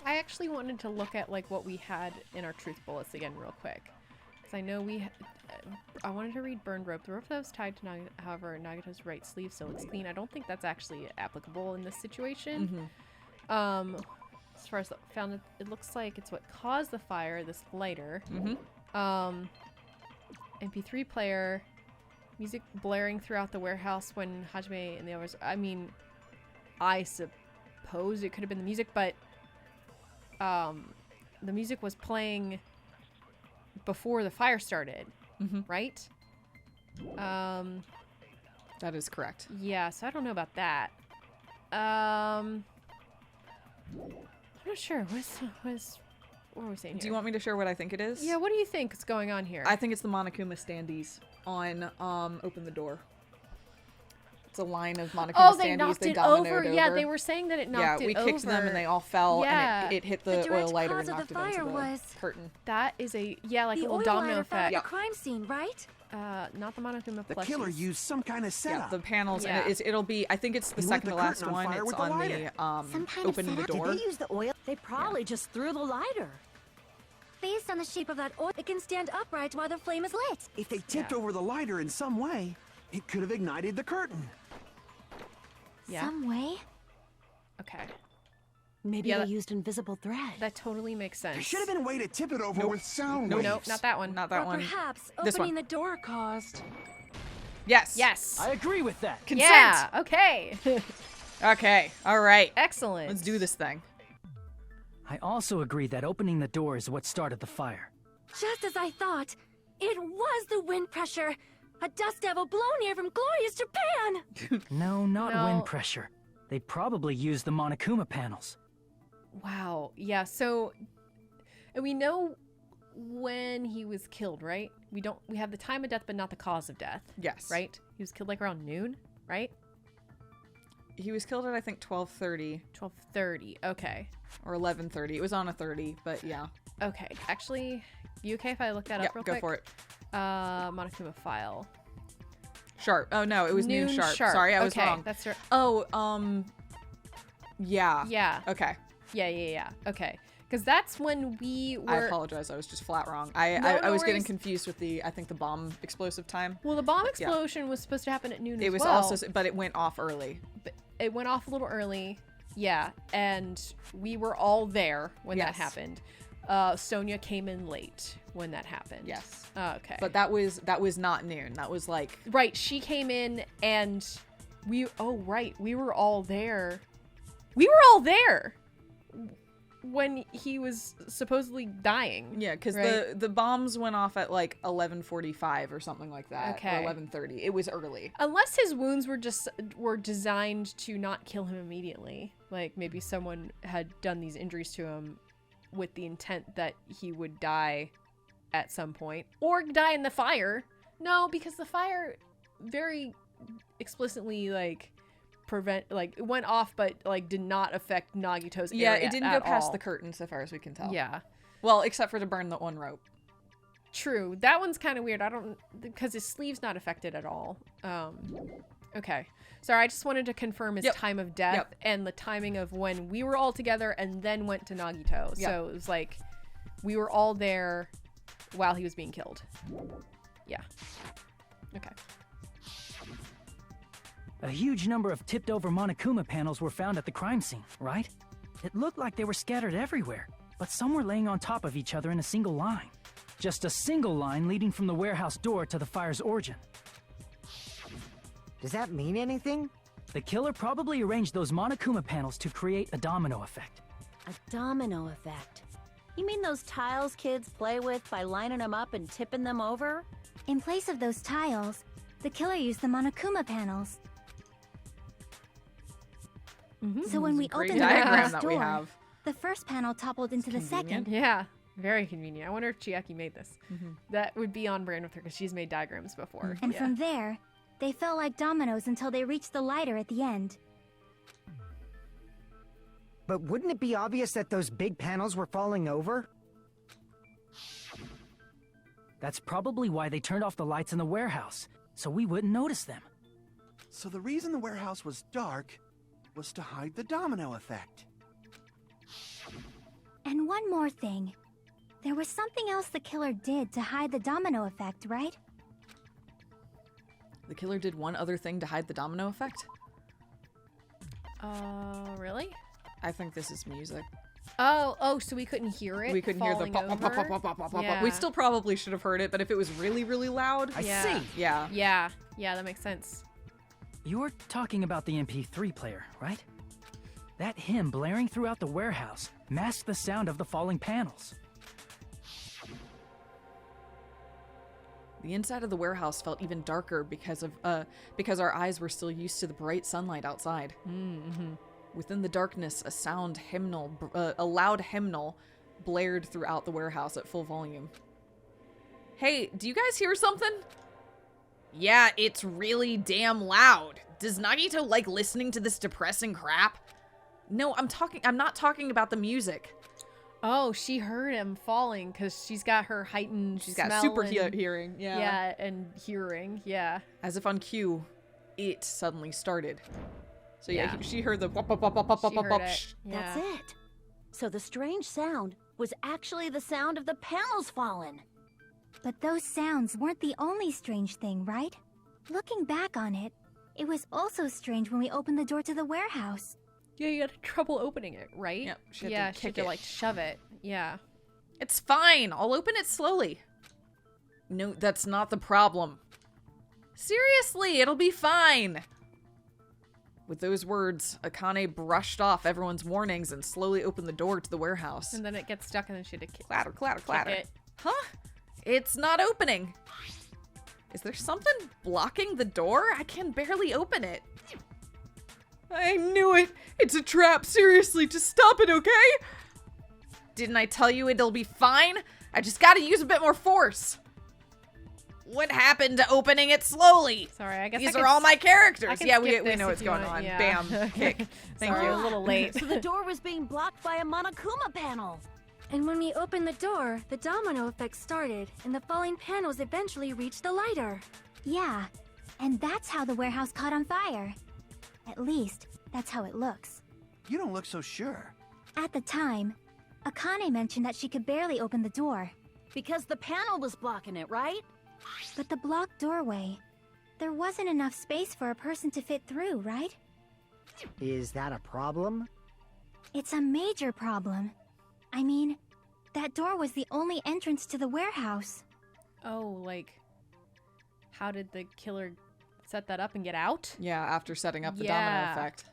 actually wanted to look at what we had in our truth bullets again real quick. Because I know I wanted to read burned rope. The rope that was tied to Nagito's right sleeve so it's clean. I don't think that's actually applicable in this situation. As far as found, it looks like it's what caused the fire, this lighter. MP3 player, music blaring throughout the warehouse when Hajime and the others. I mean, I suppose it could have been the music, but the music was playing before the fire started, right? That is correct. Yeah, so I don't know about that. I'm not sure. What are we saying here? Do you want me to share what I think it is? Yeah, what do you think is going on here? I think it's the Monokuma standees on Open the Door. It's a line of Monokuma Oh, they standees. knocked They it dominoed over. over. Yeah, they were saying that it knocked we it over. kicked them and they all fell, Yeah. and it hit The the, oil direct lighter cause and of knocked the it into fire the was curtain. That is a like the a oil little domino ladder found effect. at the crime scene, right? Not the Monokuma The plushies. killer used some kind of Yeah, setup. the panels. Yeah. And it'll be. I think it's the He lit second the to last curtain on one. fire It's with the on lighter. the Some kind of open the setup? door. Did they use the oil? They probably just threw the lighter. Based on the shape of that oil, it can stand upright while the flame is lit. If they tipped over the lighter in some way, it could have ignited the curtain. Yeah. Some way? Okay. Maybe Yeah, they that- used invisible thread. That totally makes sense. There should have been a way to tip it over with sound waves. Nope, not that one. Not that or one. perhaps This opening one. the door caused. Yes. Yes. I agree with that. Consent. Yeah. Okay. Okay. All right. Excellent. Let's do this thing. I also agree that opening the door is what started the fire. Just as I thought, it was the wind pressure. A dust devil blown here from glorious Japan. No, not No. wind pressure. They probably used the Monokuma panels. Wow. Yeah. So, and we know when he was killed, right? We have the time of death, but not the cause of death. Yes. Right? He was killed like around noon, right? He was killed at I think 12:30 12:30. Okay. or 11:30. It was on a 30, but yeah. Okay. Actually, you okay if I look that up Yep. real Go quick? for it. Monokuma file. Sharp. Oh no, it was noon sharp. sharp. Sorry, I was Okay, wrong. That's right. Oh, yeah. Yeah. Okay. Yeah. Okay. Because that's when we were. I apologize. I was just flat wrong. I No was getting worries. confused with I think the bomb explosive time. Well, the bomb explosion was supposed to happen at noon It as was well. also, but it went off early. But it went off a little early. Yeah, and we were all there when that Yes. happened. Sonia came in late when that happened. Yes. Okay. But that was not noon. That was like right, she came in and we were all there. We were all there when he was supposedly dying. yeah, because right? the bombs went off at like 11:45 or something like that. Okay. Or 11:30. It was early. Unless his wounds were designed to not kill him immediately. Like maybe someone had done these injuries to him with the intent that he would die at some point or die in the fire. No, because the fire very explicitly it went off but did not affect Nagito's Yeah, area it didn't at go past all. the curtain so far as we can tell. Yeah. Well, except for to burn the one rope. True. That one's kind of weird. Because his sleeve's not affected at all. Okay. Sorry, I just wanted to confirm his time of death and the timing of when we were all together and then went to Nagito. Yep. So it was like we were all there while he was being killed. Yeah. Okay. A huge number of tipped over Monokuma panels were found at the crime scene, right? It looked like they were scattered everywhere, but some were laying on top of each other in a single line. Just a single line leading from the warehouse door to the fire's origin. Does that mean anything? The killer probably arranged those Monokuma panels to create a domino effect. A domino effect. You mean those tiles kids play with by lining them up and tipping them over? In place of those tiles, the killer used the Monokuma panels. So when we Great opened the diagram warehouse that we door, have. the first panel toppled into the convenient. second. Yeah. Very convenient. I wonder if Chiaki made this. That would be on brand with her because she's made diagrams before. And Yeah. from there, they fell like dominoes until they reached the lighter at the end. But wouldn't it be obvious that those big panels were falling over? That's probably why they turned off the lights in the warehouse, so we wouldn't notice them. So the reason the warehouse was dark was to hide the domino effect. And one more thing. There was something else the killer did to hide the domino effect, right? The killer did one other thing to hide the domino effect. Really? I think this is music. Oh, so we couldn't hear it. We couldn't hear the falling pop, pop, pop, over? pop, pop, pop, pop. Yeah. We still probably should have heard it, but if it was really, really loud, I Yeah. see. yeah. Yeah, that makes sense. You're talking about the MP3 player, right? That hymn blaring throughout the warehouse masked the sound of the falling panels. The inside of the warehouse felt even darker because our eyes were still used to the bright sunlight outside. Within the darkness, a loud hymnal blared throughout the warehouse at full volume. Hey, do you guys hear something? Yeah, it's really damn loud. Does Nagito like listening to this depressing crap? No, I'm not talking about the music. Oh, she heard him falling because she's got her heightened She's got smell super and, hearing. Yeah. Yeah, and hearing. Yeah. As if on cue, it suddenly started. So yeah, Yeah. she heard the pop, pop, pop, pop, pop, She pop, heard pop. it. Yeah. That's it. So the strange sound was actually the sound of the panels falling. But those sounds weren't the only strange thing, right? Looking back on it, it was also strange when we opened the door to the warehouse. Yeah, you had trouble opening it, right? Yep, she had to She had kick to it. like shove it. Yeah. It's fine. I'll open it slowly. No, that's not the problem. Seriously, it'll be fine. With those words, Akane brushed off everyone's warnings and slowly opened the door to the warehouse. And then it gets stuck and then she had to kick Clatter, clatter, clatter. it. Huh? It's not opening. Is there something blocking the door? I can barely open it. I knew it. It's a trap. Seriously, just stop it, okay? Didn't I tell you it'll be fine? I just gotta use a bit more force. What happened to opening it slowly? Sorry, I guess These I are could all my characters. I can Yeah, skip we this know if what's you going want, on. yeah. Bam. Kick. Thank Sorry, you. a little late. So the door was being blocked by a Monokuma panel. And when we opened the door, the domino effect started, and the falling panels eventually reached the lighter. Yeah, and that's how the warehouse caught on fire. At least, that's how it looks. You don't look so sure. At the time, Akane mentioned that she could barely open the door. Because the panel was blocking it, right? But the blocked doorway, there wasn't enough space for a person to fit through, right? Is that a problem? It's a major problem. I mean, that door was the only entrance to the warehouse. Oh, like, how did the killer set that up and get out? Yeah, after setting up the domino Yeah. effect.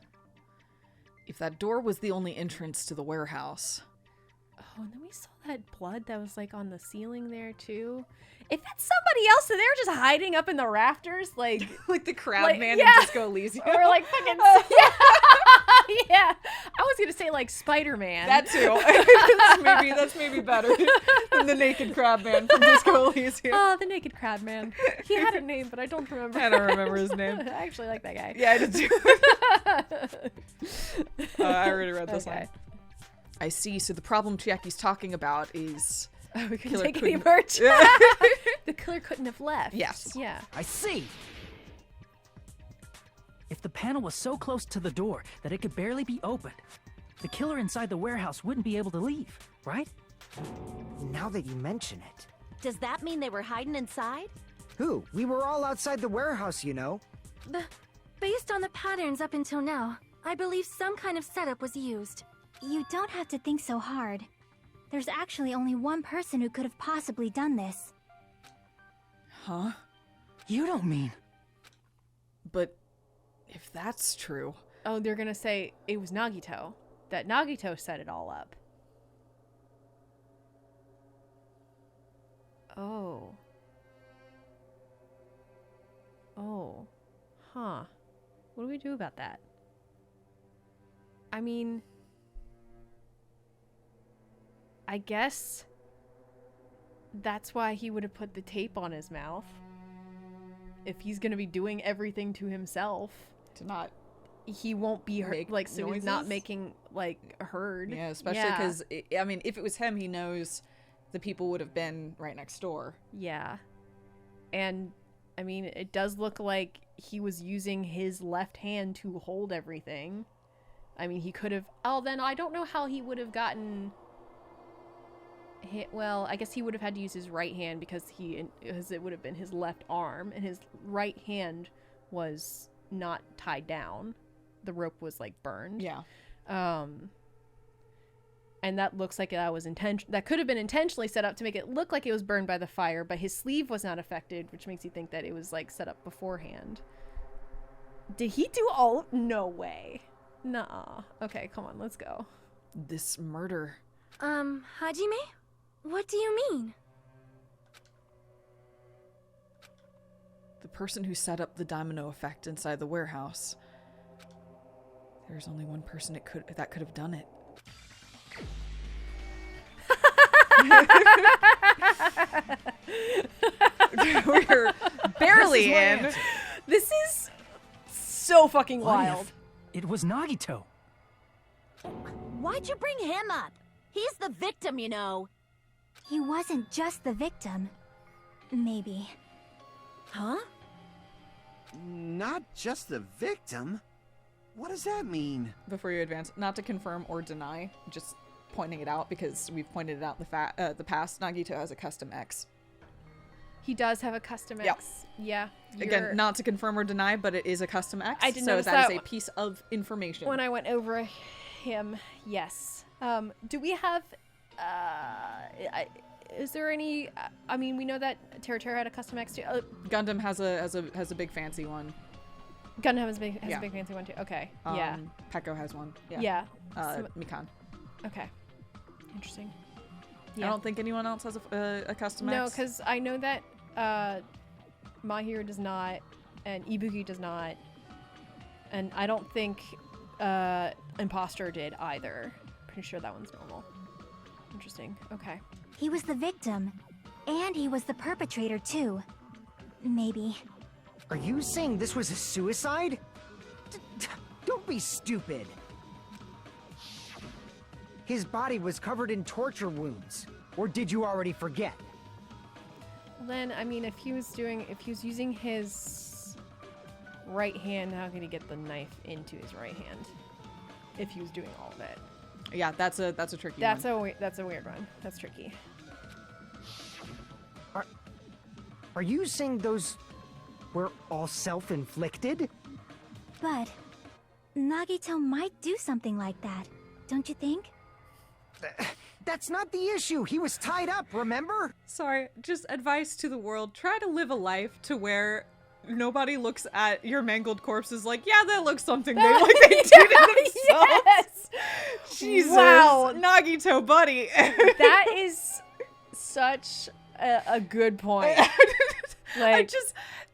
If that door was the only entrance to the warehouse. Oh, and then we saw that blood that was like on the ceiling there too. If it's somebody else and they're just hiding up in the rafters, like Like the crab Like, man yeah. in Disco Elysium. or like fucking yeah. Yeah. I was gonna say like Spider-Man. That too. that's maybe better than the naked crab man from Disco Elysium. Oh, the naked crab man. He had a name, but I don't remember. I don't remember his name. I actually like that guy. Yeah, I did too. I already read this Okay. one. I see. So the problem Chiaki's talking about is We couldn't Killer take any couldn't- merch. The killer couldn't have left. Yes. Yeah. I see! If the panel was so close to the door that it could barely be opened, the killer inside the warehouse wouldn't be able to leave, right? Now that you mention it. Does that mean they were hiding inside? Who? We were all outside the warehouse, you know. Based on the patterns up until now, I believe some kind of setup was used. You don't have to think so hard. There's actually only one person who could have possibly done this. Huh? You don't mean... But if that's true, Oh, they're gonna say it was Nagito. That Nagito set it all up. Oh. Oh. Huh. What do we do about that? I mean, I guess that's why he would have put the tape on his mouth. If he's gonna be doing everything to himself, to not. he won't be heard. Make Like, so he's not noises? making like heard. Yeah, especially Yeah. because I mean, if it was him, he knows the people would have been right next door. Yeah. And I mean, it does look like he was using his left hand to hold everything. I mean, he could have. Oh, then I don't know how he would have gotten hit. Well, I guess he would have had to use his right hand because it would have been his left arm, and his right hand was not tied down. The rope was like burned. Yeah. And that looks like that was that could have been intentionally set up to make it look like it was burned by the fire, but his sleeve was not affected, which makes you think that it was like set up beforehand. Did he do all? No way. Nuh-uh. Okay, come on, let's go. This murder. Hajime? What do you mean? The person who set up the domino effect inside the warehouse. There's only one person that could have done it. We're barely in. This is so fucking What wild. if it was Nagito? Why'd you bring him up? He's the victim, you know. He wasn't just the victim. Maybe. Huh? Not just the victim? What does that mean? Before you advance, not to confirm or deny, just pointing it out because we've pointed it out in the past. Nagito has a custom X. He does have a custom Yeah. X. Yeah. Again, not to confirm or deny, but it is a custom X. I did so notice that that is a piece of information. when I went over him, yes. Do we have? Is there any? I mean, we know that Terra had a custom X too. Gundam has a big fancy one. Gundam has a big Yeah. fancy one too. Okay. Yeah. Peko has one. Yeah. Yeah. Mikan. Okay. Interesting. I don't think anyone else has a custom No, X. because I know that Mahiro does not, and Ibuki does not, and I don't think Imposter did either. Pretty sure that one's normal. Interesting. Okay. He was the victim. And he was the perpetrator, too. Maybe. Are you saying this was a suicide? Don't be stupid. His body was covered in torture wounds. Or did you already forget? Then, I mean, if he was using his right hand, how could he get the knife into his right hand? If he was doing all of it. Yeah, that's a tricky That's one. that's a weird one. That's tricky. Are you saying those were all self-inflicted? But Nagito might do something like that, don't you think? That's not the issue. He was tied up, remember? Sorry, just advice to the world. Try to live a life to where nobody looks at your mangled corpses like, yeah, that looks something they did it themselves. Yes! Jesus. Wow. Nagito, buddy. That is such a good point. Like,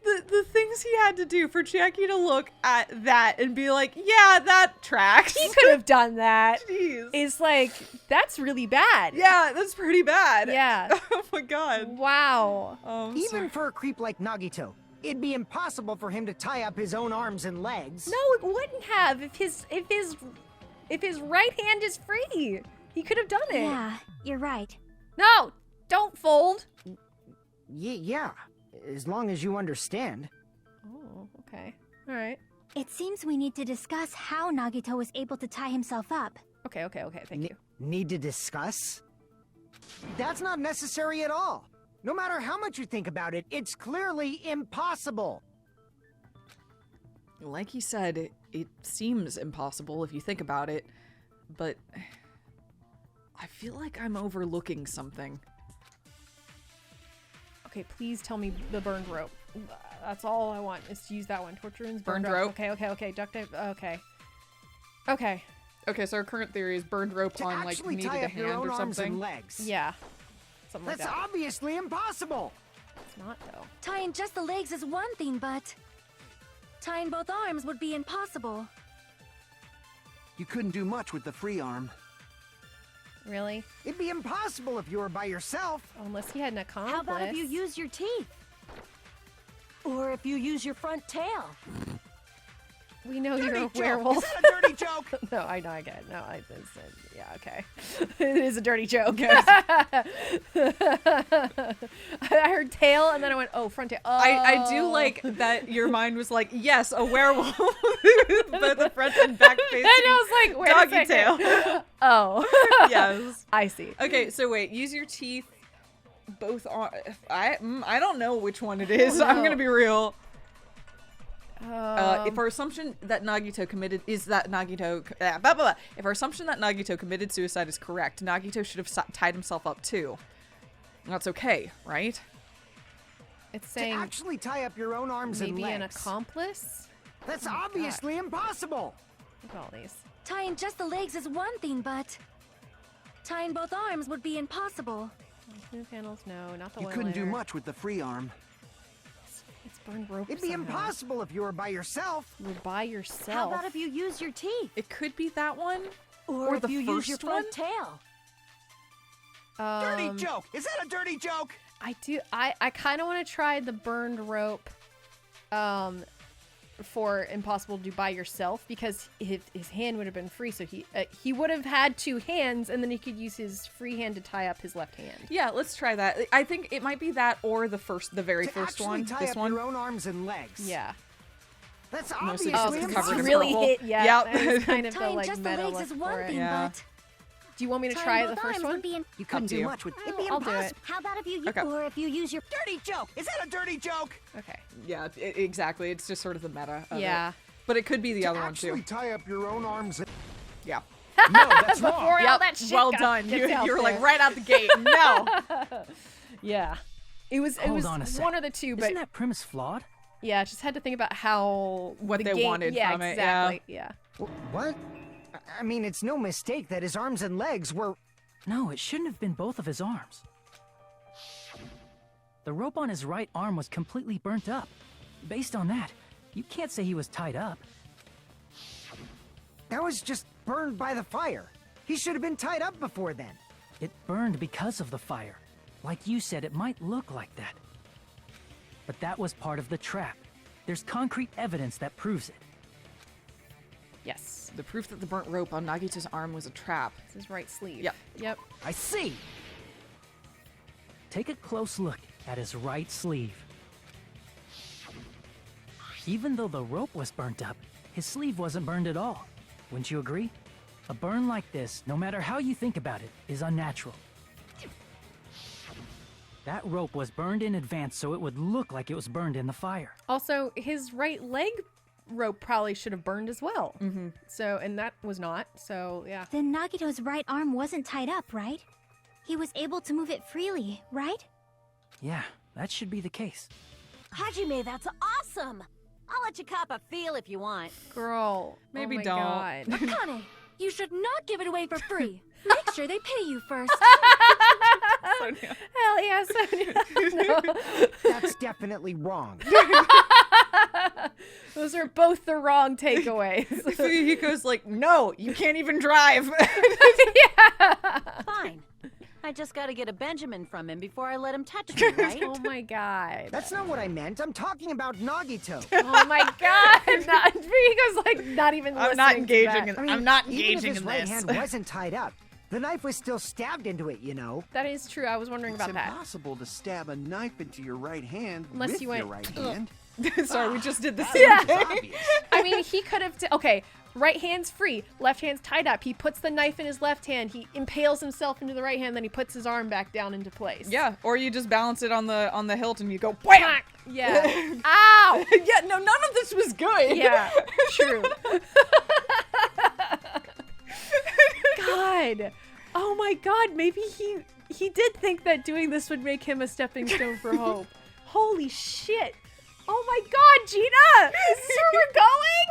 the things he had to do for Jackie to look at that and be like, yeah, that tracks. he could have done that. Jeez. Is like, that's really bad. Yeah, that's pretty bad. Yeah. Oh my god. Wow. Even for a creep like Nagito, it'd be impossible for him to tie up his own arms and legs. No, it wouldn't have if his right hand is free. He could have done it. Yeah, you're right. No, don't fold. Yeah, as long as you understand. Oh, okay. All right. It seems we need to discuss how Nagito was able to tie himself up. Okay. Thank you. Need to discuss? That's not necessary at all. No matter how much you think about it, it's clearly impossible. Like he said, it seems impossible if you think about it, but I feel like I'm overlooking something. Okay, please tell me the burned rope. That's all I want is to use that one. Torture runes, Burned rope. Okay. Duct tape. Okay. Okay, so our current theory is burned rope To on, like, actually needed tie a up your hand own or arms and something. legs. Yeah. Something That's like that. obviously impossible. It's not though. Tying just the legs is one thing, but tying both arms would be impossible. You couldn't do much with the free arm. Really? It'd be impossible if you were by yourself. Unless he had an accomplice. How about if you use your teeth? Or if you use your front tail? We know Dirty you're a joke. werewolf. Is that a dirty joke? No, I know, I get it. No, yeah, okay. It is a dirty joke. I heard tail and then I went, oh, front tail. Oh. I do like that your mind was like, yes, a werewolf, but the front and back facing. And I was like, wait doggy a second. tail. Oh. Yes. I see. Okay, so wait, use your teeth. Both are. I don't know which one it is. I'm gonna be real. If our assumption that Nagito committed if our assumption that Nagito committed suicide is correct, Nagito should have tied himself up too. That's okay, right? It's saying To actually tie up your own arms and maybe legs. an accomplice? That's Oh my obviously impossible. Look at all these. Tying just the legs is one thing, but tying both arms would be impossible. New panels, no, not the You oil couldn't do layer. much with the free arm. It's burned rope. It'd be somehow. impossible if you were by yourself. You're by How yourself. about if you use your teeth? It could be that one. Or the if you use your first one? front tail? Dirty joke! Is that a dirty joke? I kind of want to try the burned rope for impossible to do by yourself because his hand would have been free, so he would have had 2 hands, and then he could use his free hand to tie up his left hand. Yeah, let's try that. I think it might be that or the very first one. Tie This up one. your own arms and legs. Yeah. That's Mostly obviously just covered in impossible. Really purple. hit, yeah. Yep. That was kind of the Tying like just the meta legs look is one for it. thing, Yeah. but Do you want me to tying try both the first arms one? would be You couldn't to do you. much with it'd be I'll do it. impossible. How about if you Okay. or if you use your Dirty joke! Is that a dirty joke? Okay. Yeah, exactly. It's just sort of the meta of Yeah. it. But it could be the To other one actually too. tie up your own arms. Yeah. No, that's wrong. Before all Yep. that shit Well got- done. gets out You were like there. right out the gate. No. Yeah. It was Hold on a sec. one of the two, but Isn't that premise flawed? yeah, just had to think about how What the they game, wanted yeah, from it, exactly. Yeah. What? I mean, it's no mistake that his arms and legs were... No, it shouldn't have been both of his arms. The rope on his right arm was completely burnt up. Based on that, you can't say he was tied up. That was just burned by the fire. He should have been tied up before then. It burned because of the fire. Like you said, it might look like that. But that was part of the trap. There's concrete evidence that proves it. Yes. The proof that the burnt rope on Nagito's arm was a trap. It's his right sleeve. Yep. Yep. I see. Take a close look at his right sleeve. Even though the rope was burnt up, his sleeve wasn't burned at all. Wouldn't you agree? A burn like this, no matter how you think about it, is unnatural. That rope was burned in advance so it would look like it was burned in the fire. Also, his right leg rope probably should have burned as well. Mm-hmm. So, and that was not. So, yeah. Then Nagito's right arm wasn't tied up, right? He was able to move it freely, right? Yeah, that should be the case. Hajime, that's awesome! I'll let you cop a feel if you want. Girl. Maybe oh my don't. God. Akane, you should not give it away for free. Make sure they pay you first. Sonia. Hell yeah, Sonia. No. That's definitely wrong. Those are both the wrong takeaways. Fuyuhiko's like, no, you can't even drive. Yeah. Fine. I just gotta get a Benjamin from him before I let him touch me, right? Oh my God. That's not what I meant. I'm talking about Nagito. Oh my God. Fuyuhiko's like not even listening I'm not to engaging that. in I'm not engaging even if his in right this. hand wasn't tied up, the knife was still stabbed into it, you know. That is true. I was wondering It's about that. impossible to stab a knife into your right hand Unless with you your went, right "Ugh." hand. Sorry, we just did the That same was thing. obvious. I mean, he could have. Okay, right hand's free, left hand's tied up. He puts the knife in his left hand. He impales himself into the right hand. Then he puts his arm back down into place. Yeah, or you just balance it on the hilt and you go wham! Whack. Yeah. Ow. Yeah, no, none of this was good. Yeah. True. God. Oh my God. Maybe he did think that doing this would make him a stepping stone for hope. Holy shit. Oh my God, Gina! Is this where we're going?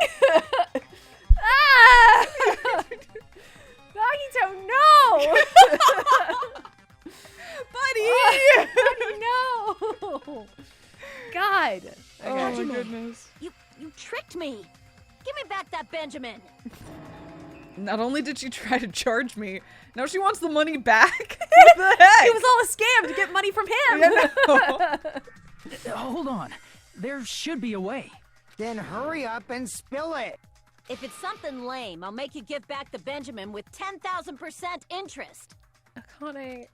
Ah! Nagito, no! Buddy! No! God. Oh my Hajime, goodness. You tricked me. Give me back that Benjamin. Not only did she try to charge me, now she wants the money back? What the heck? It was all a scam to get money from him. I know. Hold on. There should be a way. Then hurry up and spill it. If it's something lame, I'll make you give back the Benjamin with 10,000% interest. Akane.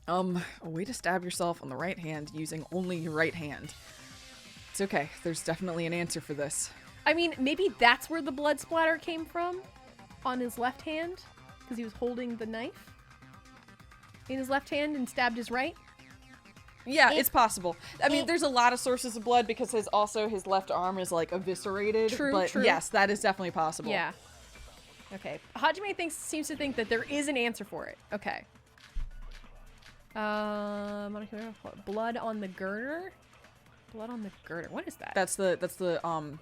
A way to stab yourself on the right hand using only your right hand. It's okay. There's definitely an answer for this. I mean, maybe that's where the blood splatter came from on his left hand because he was holding the knife in his left hand and stabbed his right. Yeah, it's possible. I mean, there's a lot of sources of blood because his left arm is like eviscerated. True, but true. yes, that is definitely possible. Yeah. Okay. Hajime seems to think that there is an answer for it. Okay. Blood on the girder. Blood on the girder. What is that? That's the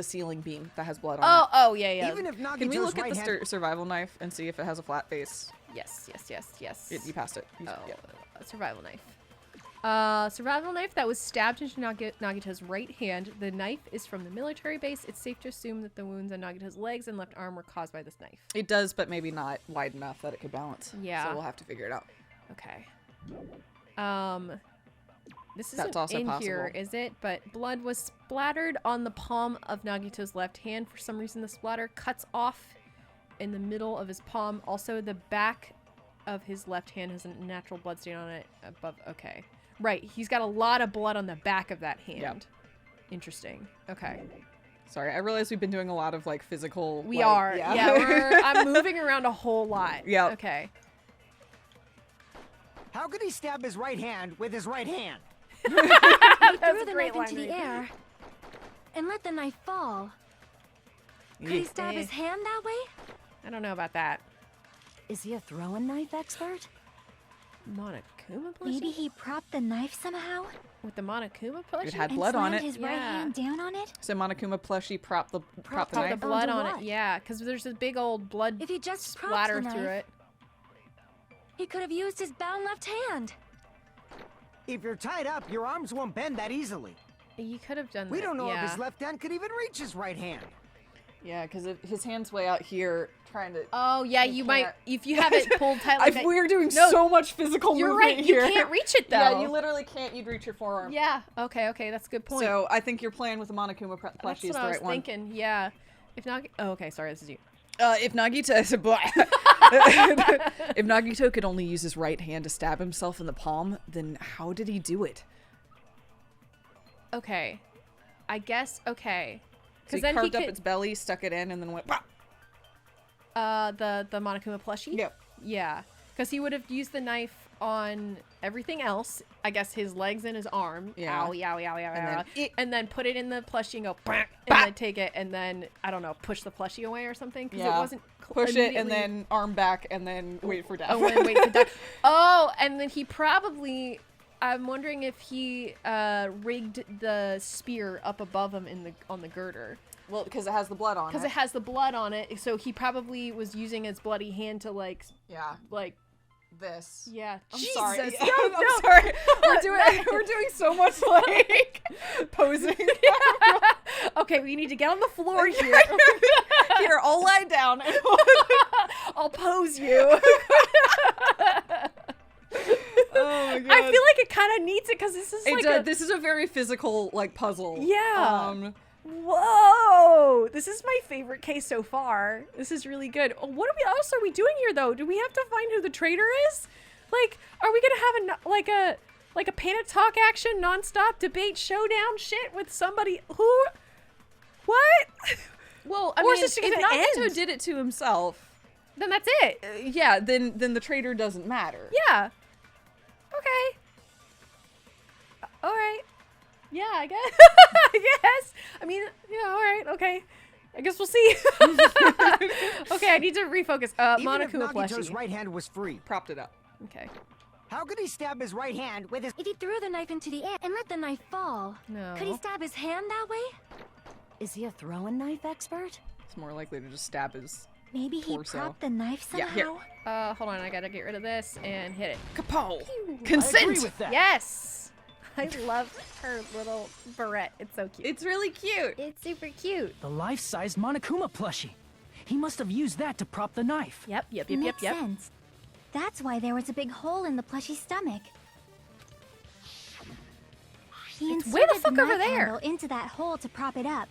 ceiling beam that has blood on it. Oh, yeah, yeah. Even if Nagito's Can we look right at the hand... survival knife and see if it has a flat base? Yes. You passed it. Oh, Yeah. a survival knife. Survival knife that was stabbed into Nagito's right hand. The knife is from the military base. It's safe to assume that the wounds on Nagito's legs and left arm were caused by this knife. It does, but maybe not wide enough that it could balance. Yeah. So we'll have to figure it out. Okay. This That's isn't also in possible. here, is it? But blood was splattered on the palm of Nagito's left hand. For some reason, the splatter cuts off in the middle of his palm. Also, the back of his left hand has a natural blood stain on it above. Okay. Right. He's got a lot of blood on the back of that hand. Yep. Interesting. Okay. Sorry, I realize we've been doing a lot of like physical. We like, are. Yeah. Yeah, I'm moving around a whole lot. Yep. Okay. How could he stab his right hand with his right hand? He That threw was a the great knife into line the read. air and let the knife fall. Could he stab his hand that way? I don't know about that. Is he a throwing knife expert? Monokuma plushie? Maybe he propped the knife somehow With the Monokuma plushie? It had and blood on slammed it. his right Yeah. hand down on it. So Monokuma plushie prop the Prop the knife. blood Onto on what? it. Yeah, because there's a big old blood If he just propped splatter the through knife, it. he could have used his bound left hand. If you're tied up, your arms won't bend that easily. You could have done We that. don't know yeah. if his left hand could even reach his right hand. Yeah, because his hand's way out here trying to. Oh yeah, You you might can't. if you have it pulled tight like that. We're doing No, so much physical You're movement right. here. You can't reach it though. Yeah, you literally can't. You'd reach your forearm. Yeah. Okay. Okay. That's a good point. So I think your plan with the Monokuma That's plushie is what the I was right one. thinking. Yeah. If not. Oh, okay. Sorry. This is you. If Nagito if Nagito could only use his right hand to stab himself in the palm, then how did he do it? Okay. I guess. Okay. So he then carved he up could, its belly, stuck it in, and then went. Wah! the Monokuma plushie. Yep. Yeah. Because he would have used the knife on everything else. I guess his legs and his arm. Yeah. Ow, yow, yow, yow, And then yow. And then put it in the plushie and go, and Bah! then take it and then, I don't know, push the plushie away or something. Because Yeah. it wasn't Push it and immediately- then arm back and then wait for death. Oh, and wait for death. Oh, and then he probably... I'm wondering if he rigged the spear up above him on the girder. Well, because it has the blood on it. Because it has the blood on it, so he probably was using his bloody hand to like this. yeah. I'm Jesus. sorry. I'm sorry. We're doing so much like posing. Okay, we need to get on the floor here. Here, I'll lie down. And I'll pose you. oh my god. I feel like it kind of needs it because this is like this is a very physical like puzzle. Yeah. Whoa! This is my favorite case so far. This is really good. Oh, what else are we doing here, though? Do we have to find who the traitor is? Like, are we gonna have a panic talk action nonstop debate showdown shit with somebody who? What? Well, Or is this if gonna Nagito end? did it to himself, Then that's it. yeah, then the traitor doesn't matter. Yeah. Okay. All right. Yeah, I guess. I guess. I mean, yeah, all right, okay. I guess we'll see. Okay, I need to refocus. Even if Monokuma Nagito's plushie. right hand was free, Propped it up. Okay. how could he stab his right hand with his... If he threw the knife into the air and let the knife fall, No. could he stab his hand that way? Is he a throwing knife expert? It's more likely to just stab his Maybe he Torso. propped the knife Yeah, somehow. here. Hold on, I gotta get rid of this and hit it. kapow. I agree Consent. with that. Yes! I love her little barrette. It's so cute. It's really cute. It's super cute. The life-sized Monokuma plushie. He must have used that to prop the knife. Yep, yep, Makes sense. That's why there was a big hole in the plushie's stomach. He It's way the inserted fuck over knife there. handle into that hole to prop it up.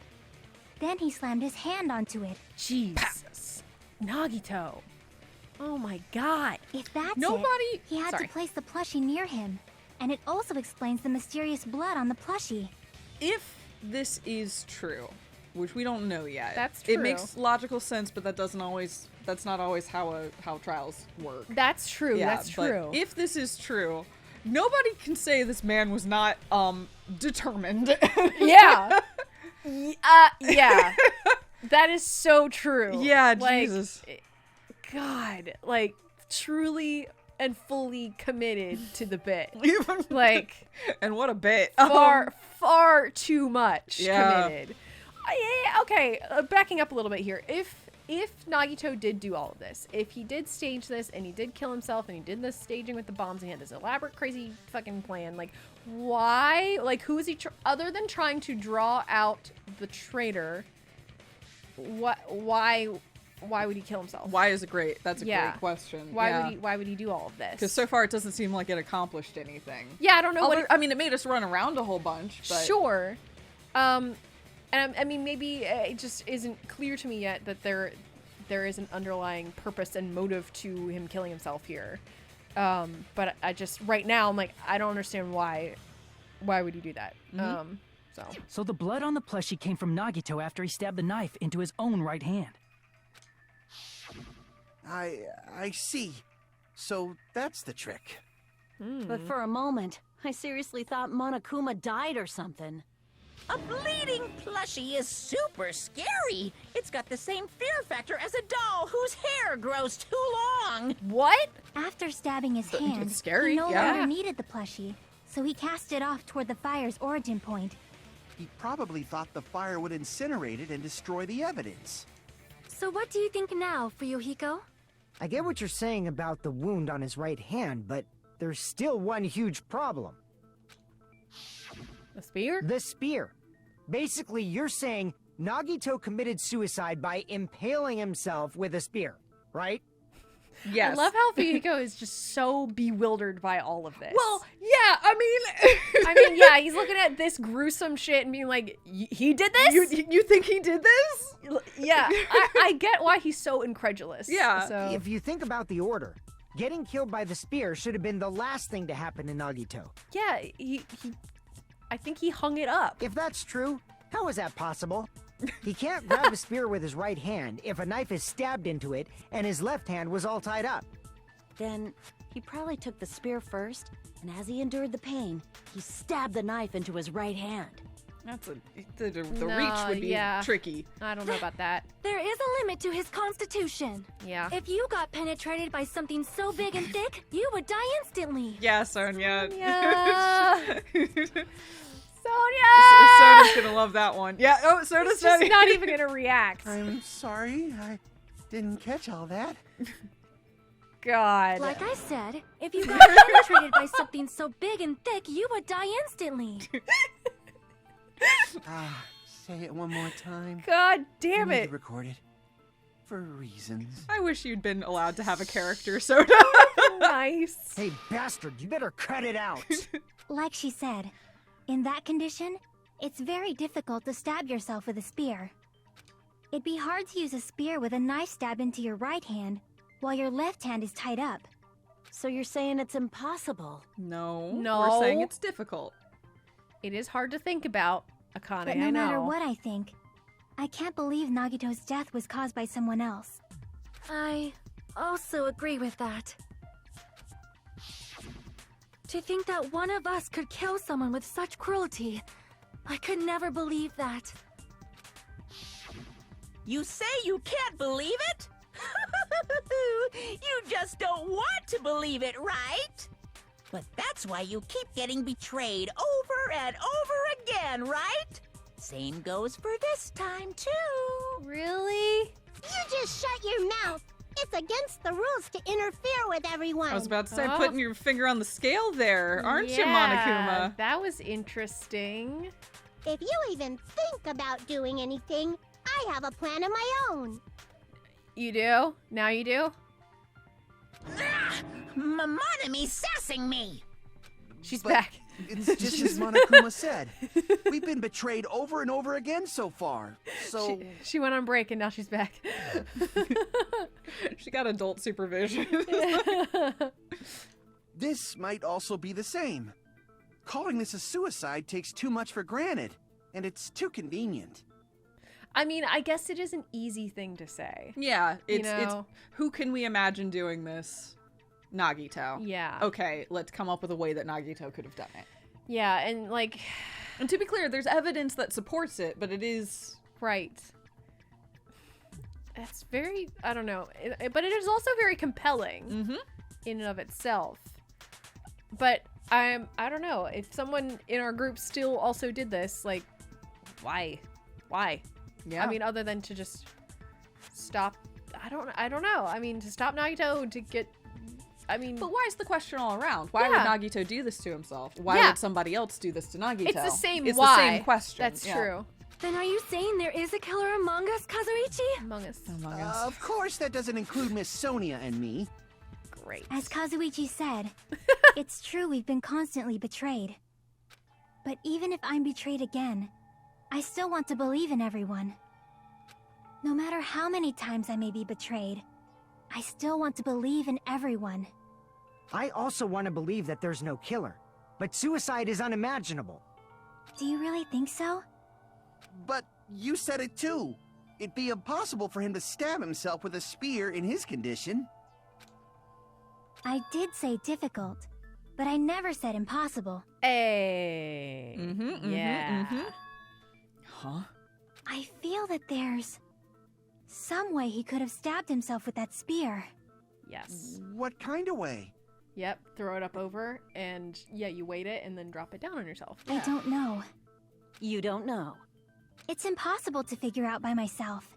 Then he slammed his hand onto it. Jesus. Nagito. Oh my god. If that's Nobody- it, he had Sorry. to place the plushie near him. And it also explains the mysterious blood on the plushie. If this is true, which we don't know yet, That's It true. makes logical sense, but that's not always how trials work. That's true. Yeah, That's but true. If this is true, nobody can say this man was not determined. Yeah. Yeah. That is so true. Yeah, Like, Jesus. God, like truly and fully committed to the bit. Even Like and what a bit. far too much Yeah. committed. Yeah, okay, backing up a little bit here. If Nagito did do all of this, if he did stage this and he did kill himself and he did this staging with the bombs and he had this elaborate crazy fucking plan, like why, like who is he other than trying to draw out the traitor, why why would he kill himself? Why is it great? That's a Yeah. great question. Why would he do all of this? Because so far it doesn't seem like it accomplished anything. Yeah, I don't know what. I mean, it made us run around a whole bunch. But... Sure. And I mean, maybe it just isn't clear to me yet that there is an underlying purpose and motive to him killing himself here. But I just right now I'm like, I don't understand why. Why would he do that? So the blood on the plushie came from Nagito after he stabbed the knife into his own right hand. I see. So that's the trick. But for a moment, I seriously thought Monokuma died or something. A bleeding plushie is super scary. It's got the same fear factor as a doll whose hair grows too long. What? After stabbing his hand, it's scary, he no yeah. longer needed the plushie, so he cast it off toward the fire's origin point. He probably thought the fire would incinerate it and destroy the evidence. So what do you think now, Fuyuhiko? I get what you're saying about the wound on his right hand, but there's still one huge problem. The spear? The spear. Basically, you're saying Nagito committed suicide by impaling himself with a spear, right? Yes. I love how Fuyuhiko is just so bewildered by all of this. Well, yeah, I mean... yeah, he's looking at this gruesome shit and being like, he did this? You think he did this? Yeah, I get why he's so incredulous. Yeah. So. If you think about the order, getting killed by the spear should have been the last thing to happen to Nagito. Yeah, I think he hung it up. If that's true, how is that possible? He can't grab a spear with his right hand if a knife is stabbed into it and his left hand was all tied up. Then he probably took the spear first, and as he endured the pain, he stabbed the knife into his right hand. That's the No, reach would be yeah. tricky. I don't know about that. There is a limit to his constitution. Yeah. If you got penetrated by something so big and thick, you would die instantly. Yeah, Sonia. Yeah. Soda's gonna love that one. Yeah, oh, Soda's He's just not even gonna react. I'm sorry, I didn't catch all that. God. Like I said, if you got penetrated by something so big and thick, you would die instantly. Say it one more time. God damn I need it. to record it. For reasons. I wish you'd been allowed to have a character, Soda. Nice. Hey, bastard, you better cut it out. Like she said, in that condition, it's very difficult to stab yourself with a spear. It'd be hard to use a spear with a knife stab into your right hand while your left hand is tied up. So you're saying it's impossible? No. No. We're saying it's difficult. It is hard to think about, Akane, But I no know. matter what I think, I can't believe Nagito's death was caused by someone else. I also agree with that. To think that one of us could kill someone with such cruelty, I could never believe that. You say you can't believe it? You just don't want to believe it, right? But that's why you keep getting betrayed over and over again, right? Same goes for this time, too. Really? You just shut your mouth. It's against the rules to interfere with everyone. I was about to say, Oh. putting your finger on the scale there, aren't you, Yeah, Monokuma? that was interesting. If you even think about doing anything, I have a plan of my own. You do? Now you do? Monami sassing me. She's But back. It's just as Monokuma said. We've been betrayed over and over again so far. So She went on break and now she's back. She got adult supervision. this might also be the same. Calling this a suicide takes too much for granted, and it's too convenient. I mean, I guess it is an easy thing to say. Yeah, You it's know? who can we imagine doing this? Nagito. Yeah. Okay, let's come up with a way that Nagito could have done it. Yeah, and like, And to be clear, there's evidence that supports it, but it is... right. That's very, I don't know. But it is also very compelling in and of itself. But I don't know. If someone in our group still also did this, like, why? Why? Yeah. I mean, other than to just stop, I don't know. I mean, to stop Nagito, to get, I mean. But why is the question all around? Why Yeah. would Nagito do this to himself? Why Yeah. would somebody else do this to Nagito? It's the same It's why. the same question. That's yeah. true. Then are you saying there is a killer among us, Kazuichi? Among us. Among us. Of course that doesn't include Miss Sonia and me. Great. As Kazuichi said, it's true we've been constantly betrayed. But even if I'm betrayed again, I still want to believe in everyone. No matter how many times I may be betrayed, I still want to believe in everyone. I also want to believe that there's no killer, but suicide is unimaginable. Do you really think so? But you said it too. It'd be impossible for him to stab himself with a spear in his condition. I did say difficult, but I never said impossible. Hey. Yeah. Huh? I feel that there's some way he could have stabbed himself with that spear. Yes. What kind of way? Yep. Throw it up over, and yeah, you weight it and then drop it down on yourself. I don't know. You don't know. It's impossible to figure out by myself.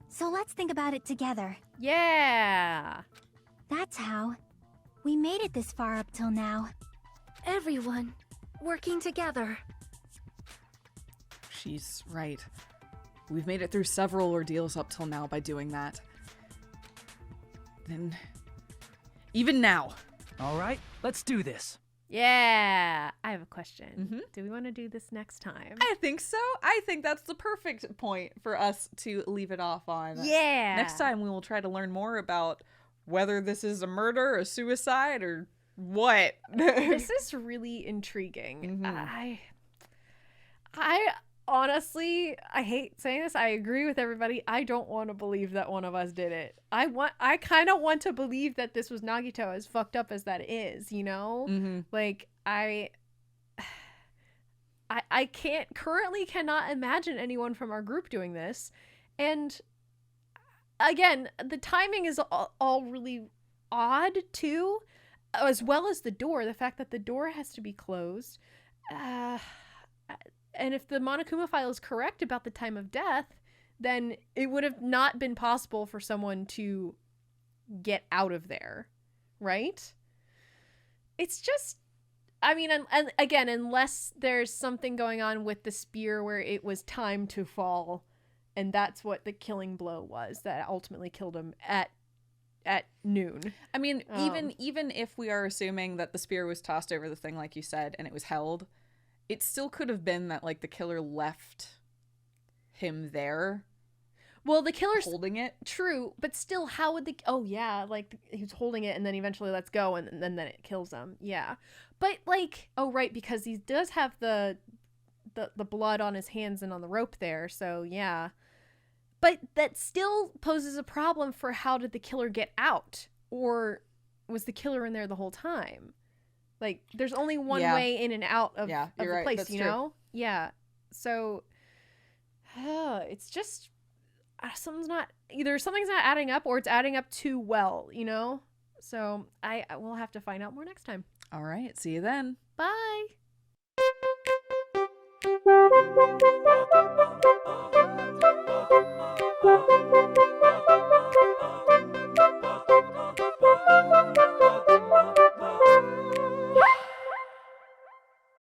So let's think about it together. Yeah. That's how. We made it this far up till now. Everyone working together. She's right. We've made it through several ordeals up till now by doing that. Then, even now. All right, let's do this. Yeah. I have a question. Do we want to do this next time? I think so. I think that's the perfect point for us to leave it off on. Yeah. Next time we will try to learn more about whether this is a murder, a suicide, or what. This is really intriguing. I honestly, I hate saying this. I agree with everybody. I don't want to believe that one of us did it. I kind of want to believe that this was Nagito, as fucked up as that is, you know? Like, I cannot imagine anyone from our group doing this. And again, the timing is all really odd too, as well as the door. The fact that the door has to be closed. And if the Monokuma file is correct about the time of death, then it would have not been possible for someone to get out of there, right? It's just, I mean, and again, unless there's something going on with the spear where it was timed to fall, and that's what the killing blow was that ultimately killed him at noon. I mean, even if we are assuming that the spear was tossed over the thing, like you said, and it was held, it still could have been that, like, the killer left him there. Well, the killer's holding it. True, but still, how would oh yeah, like, he was holding it and then eventually lets go and then it kills him. Yeah. But, like, oh right, because he does have the blood on his hands and on the rope there, so yeah. But that still poses a problem for how did the killer get out? Or was the killer in there the whole time? Like, there's only one way in and out of the right. place, That's you true. know? Yeah. So, it's just, something's not adding up, or it's adding up too well, you know? So, I will have to find out more next time. All right. See you then. Bye!